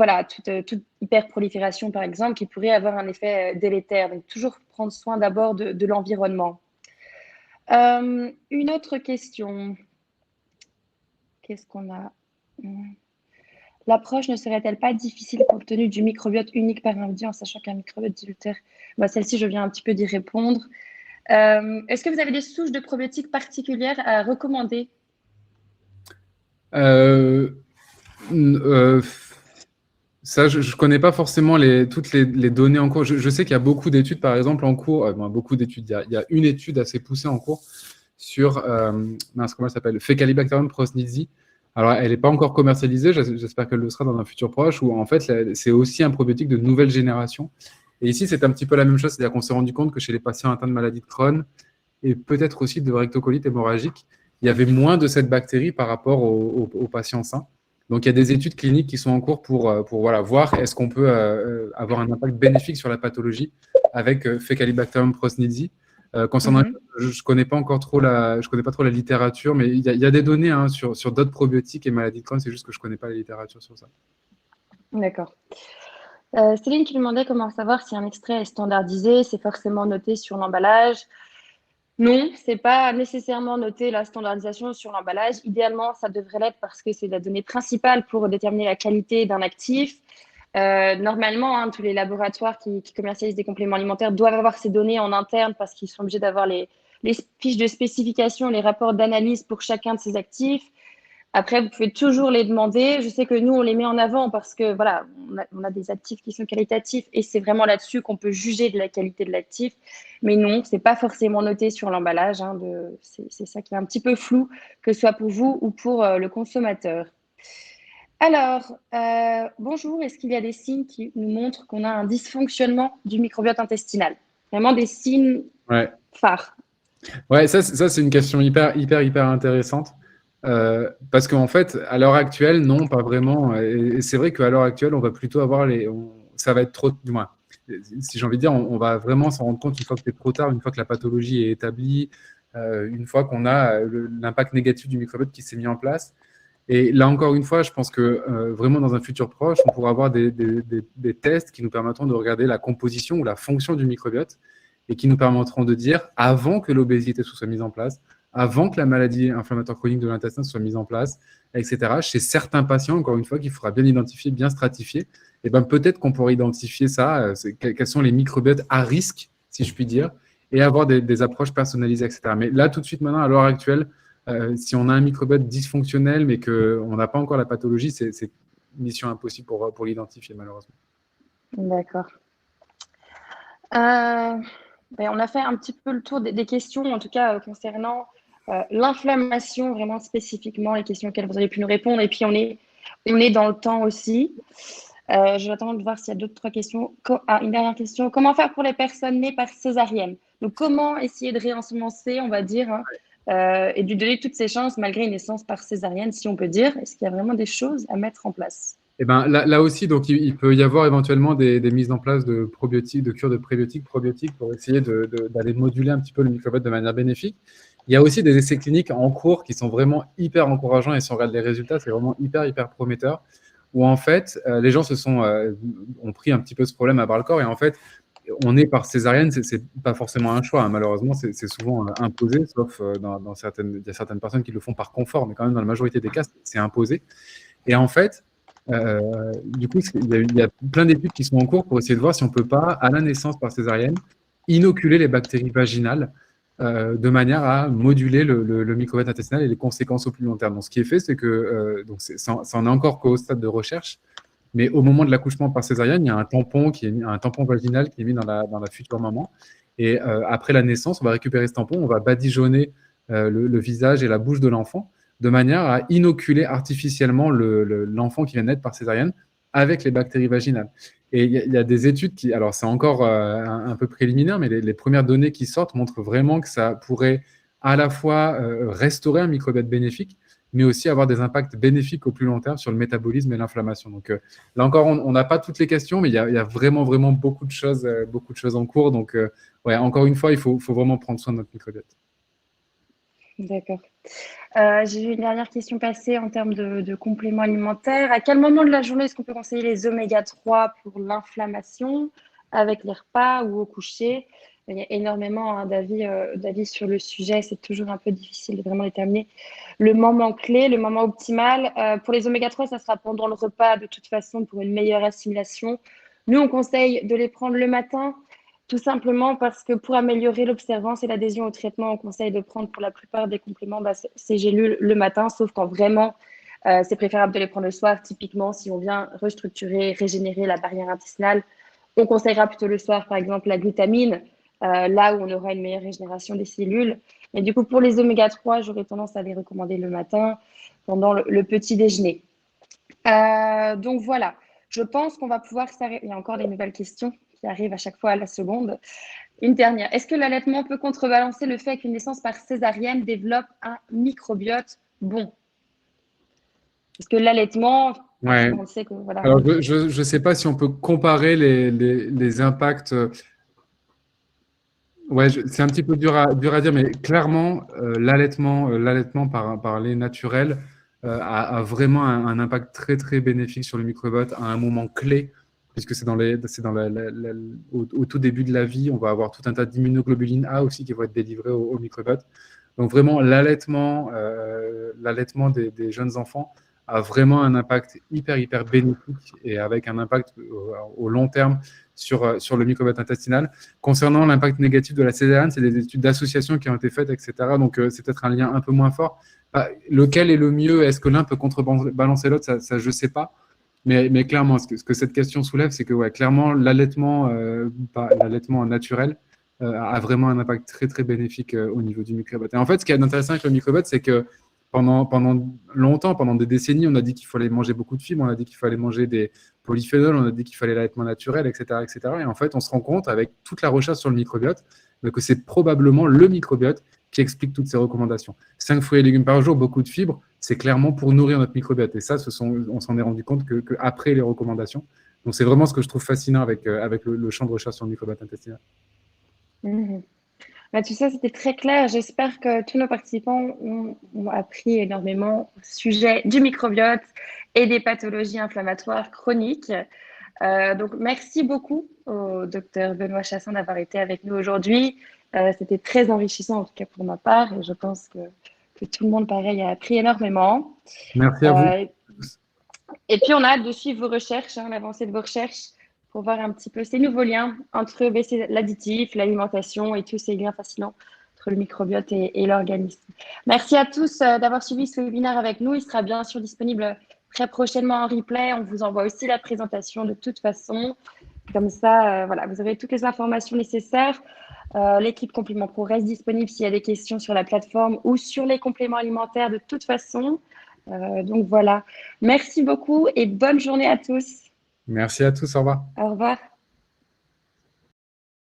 toute hyperprolifération, par exemple, qui pourrait avoir un effet délétère. Donc, toujours prendre soin d'abord de l'environnement. Une autre question. Qu'est-ce qu'on a? L'approche ne serait-elle pas difficile compte tenu du microbiote unique par individu, en sachant qu'un microbiote diluteur, celle-ci, je viens un petit peu d'y répondre. Est-ce que vous avez des souches de probiotiques particulières à recommander? Ça, je ne connais pas forcément toutes les données en cours. Je sais qu'il y a beaucoup d'études, par exemple, en cours. Beaucoup d'études. Il y a une étude assez poussée en cours sur, comment elle s'appelle? Faecalibacterium prausnitzii. Alors, elle n'est pas encore commercialisée. J'espère qu'elle le sera dans un futur proche, où en fait, c'est aussi un probiotique de nouvelle génération. Et ici, c'est un petit peu la même chose. C'est-à-dire qu'on s'est rendu compte que chez les patients atteints de maladie de Crohn, et peut-être aussi de rectocolite hémorragique, il y avait moins de cette bactérie par rapport aux patients sains. Donc, il y a des études cliniques qui sont en cours pour voilà, voir est-ce qu'on peut avoir un impact bénéfique sur la pathologie avec Faecalibacterium prausnitzii. Concernant, je ne connais pas encore trop je connais pas trop la littérature, mais il y a des données sur d'autres probiotiques et maladies de Crohn. C'est juste que je ne connais pas la littérature sur ça. D'accord. Céline qui demandait comment savoir si un extrait est standardisé. C'est forcément noté sur l'emballage. Non, c'est pas nécessairement noté la standardisation sur l'emballage. Idéalement, ça devrait l'être parce que c'est la donnée principale pour déterminer la qualité d'un actif. Normalement, tous les laboratoires qui commercialisent des compléments alimentaires doivent avoir ces données en interne parce qu'ils sont obligés d'avoir les fiches de spécification, les rapports d'analyse pour chacun de ces actifs. Après, vous pouvez toujours les demander. Je sais que nous, on les met en avant parce que voilà, on a des actifs qui sont qualitatifs et c'est vraiment là-dessus qu'on peut juger de la qualité de l'actif. Mais non, c'est pas forcément noté sur l'emballage. C'est ça qui est un petit peu flou, que ce soit pour vous ou pour le consommateur. Alors, bonjour, est-ce qu'il y a des signes qui nous montrent qu'on a un dysfonctionnement du microbiote intestinal? Vraiment des signes phares. Ouais, ça c'est une question hyper intéressante. Parce qu'en fait, à l'heure actuelle, non, pas vraiment. Et c'est vrai qu'à l'heure actuelle, on va plutôt avoir ça va être trop, du moins, si j'ai envie de dire, on va vraiment s'en rendre compte une fois que c'est trop tard, une fois que la pathologie est établie, une fois qu'on a l'impact négatif du microbiote qui s'est mis en place. Et là, encore une fois, je pense que vraiment dans un futur proche, on pourra avoir des tests qui nous permettront de regarder la composition ou la fonction du microbiote et qui nous permettront de dire, avant que l'obésité soit mise en place, avant que la maladie inflammatoire chronique de l'intestin soit mise en place, etc. Chez certains patients, encore une fois, qu'il faudra bien identifier, bien stratifier, et ben peut-être qu'on pourrait identifier ça, quels sont les microbiotes à risque, si je puis dire, et avoir des approches personnalisées, etc. Mais là, tout de suite, maintenant, à l'heure actuelle, si on a un microbiote dysfonctionnel, mais qu'on n'a pas encore la pathologie, c'est mission impossible pour l'identifier, malheureusement. D'accord. On a fait un petit peu le tour des questions, en tout cas concernant l'inflammation, vraiment spécifiquement, les questions auxquelles vous avez pu nous répondre. Et puis, on est dans le temps aussi. Je vais attendre de voir s'il y a d'autres questions. Une dernière question. Comment faire pour les personnes nées par césarienne? Donc, comment essayer de réensemencer, on va dire, et de lui donner toutes ses chances malgré une naissance par césarienne, si on peut dire? Est-ce qu'il y a vraiment des choses à mettre en place? Eh ben, là aussi, donc, il peut y avoir éventuellement des mises en place de probiotiques, de cures de prébiotiques, probiotiques pour essayer d'aller moduler un petit peu le microbiote de manière bénéfique. Il y a aussi des essais cliniques en cours qui sont vraiment hyper encourageants et si on regarde les résultats, c'est vraiment hyper prometteur. Où en fait, les gens ont pris un petit peu ce problème à bras-le-corps et en fait, on est par césarienne, c'est pas forcément un choix. Malheureusement, c'est souvent imposé, sauf dans il y a certaines personnes qui le font par confort, mais quand même dans la majorité des cas, c'est imposé. Et en fait, Du coup, il y a plein d'études qui sont en cours pour essayer de voir si on ne peut pas, à la naissance par césarienne, inoculer les bactéries vaginales de manière à moduler le microbiote intestinal et les conséquences au plus long terme. Donc, ce qui est fait, c'est que ça en est encore qu'au stade de recherche, mais au moment de l'accouchement par césarienne, il y a un tampon vaginal qui est mis dans la future maman. Et après la naissance, on va récupérer ce tampon, on va badigeonner le visage et la bouche de l'enfant de manière à inoculer artificiellement l'enfant qui vient de naître par césarienne avec les bactéries vaginales. Et il y a des études qui, alors c'est encore un peu préliminaire, mais les premières données qui sortent montrent vraiment que ça pourrait à la fois restaurer un microbiote bénéfique, mais aussi avoir des impacts bénéfiques au plus long terme sur le métabolisme et l'inflammation. Donc là encore, on n'a pas toutes les questions, mais il y a vraiment, vraiment beaucoup de choses en cours. Donc ouais, encore une fois, il faut vraiment prendre soin de notre microbiote. D'accord. J'ai eu une dernière question passer en termes de compléments alimentaires. À quel moment de la journée est-ce qu'on peut conseiller les oméga 3 pour l'inflammation, avec les repas ou au coucher? Il y a énormément d'avis sur le sujet. C'est toujours un peu difficile de vraiment déterminer le moment clé, le moment optimal. Pour les oméga 3, ça sera pendant le repas de toute façon pour une meilleure assimilation. Nous, on conseille de les prendre le matin. Tout simplement parce que pour améliorer l'observance et l'adhésion au traitement, on conseille de prendre pour la plupart des compléments ces gélules le matin, sauf quand vraiment c'est préférable de les prendre le soir. Typiquement, si on vient restructurer, régénérer la barrière intestinale, on conseillera plutôt le soir, par exemple, la glutamine, là où on aura une meilleure régénération des cellules. Mais du coup, pour les oméga 3, j'aurais tendance à les recommander le matin pendant le petit déjeuner. Donc voilà, je pense qu'on va pouvoir s'arrêter. Il y a encore des nouvelles questions qui arrivent à chaque fois à la seconde. Une dernière. Est-ce que l'allaitement peut contrebalancer le fait qu'une naissance par césarienne développe un microbiote bon? Est-ce que l'allaitement, Ouais. on sait que voilà. Alors, je ne sais pas si on peut comparer les impacts. Ouais, c'est un petit peu dur à dire, mais clairement, l'allaitement par lait naturel a vraiment un impact très, très bénéfique sur le microbiote à un moment clé, puisque c'est au tout début de la vie, on va avoir tout un tas d'immunoglobulines A aussi qui vont être délivrées au microbiote. Donc vraiment, l'allaitement des jeunes enfants a vraiment un impact hyper, hyper bénéfique et avec un impact au long terme sur le microbiote intestinal. Concernant l'impact négatif de la césarienne, c'est des études d'association qui ont été faites, etc. Donc, c'est peut-être un lien un peu moins fort. Lequel est le mieux? Est-ce que l'un peut contrebalancer l'autre? Ça, je ne sais pas. Mais clairement, ce que cette question soulève, c'est que ouais, clairement, l'allaitement naturel a vraiment un impact très, très bénéfique au niveau du microbiote. Et en fait, ce qui est intéressant avec le microbiote, c'est que pendant longtemps, pendant des décennies, on a dit qu'il fallait manger beaucoup de fibres, on a dit qu'il fallait manger des polyphénols, on a dit qu'il fallait l'allaitement naturel, etc., etc. Et en fait, on se rend compte, avec toute la recherche sur le microbiote, que c'est probablement le microbiote qui explique toutes ces recommandations. 5 fruits et légumes par jour, beaucoup de fibres, c'est clairement pour nourrir notre microbiote. Et ça, on s'en est rendu compte que après les recommandations. Donc, c'est vraiment ce que je trouve fascinant avec le champ de recherche sur le microbiote intestinal. Mmh. Bah, tout ça, c'était très clair. J'espère que tous nos participants ont appris énormément au sujet du microbiote et des pathologies inflammatoires chroniques. Donc, merci beaucoup au docteur Benoît Chassaing d'avoir été avec nous aujourd'hui. C'était très enrichissant, en tout cas pour ma part, et je pense que tout le monde, pareil, a appris énormément. Merci à vous. Et puis, on a hâte de suivre vos recherches, l'avancée de vos recherches, pour voir un petit peu ces nouveaux liens entre l'additif, l'alimentation et tous ces liens fascinants entre le microbiote et l'organisme. Merci à tous d'avoir suivi ce webinaire avec nous. Il sera bien sûr disponible très prochainement en replay. On vous envoie aussi la présentation de toute façon. Comme ça, voilà, vous aurez toutes les informations nécessaires. L'équipe Complément Pro reste disponible s'il y a des questions sur la plateforme ou sur les compléments alimentaires de toute façon. Donc voilà, merci beaucoup et bonne journée à tous. Merci à tous, au revoir. Au revoir.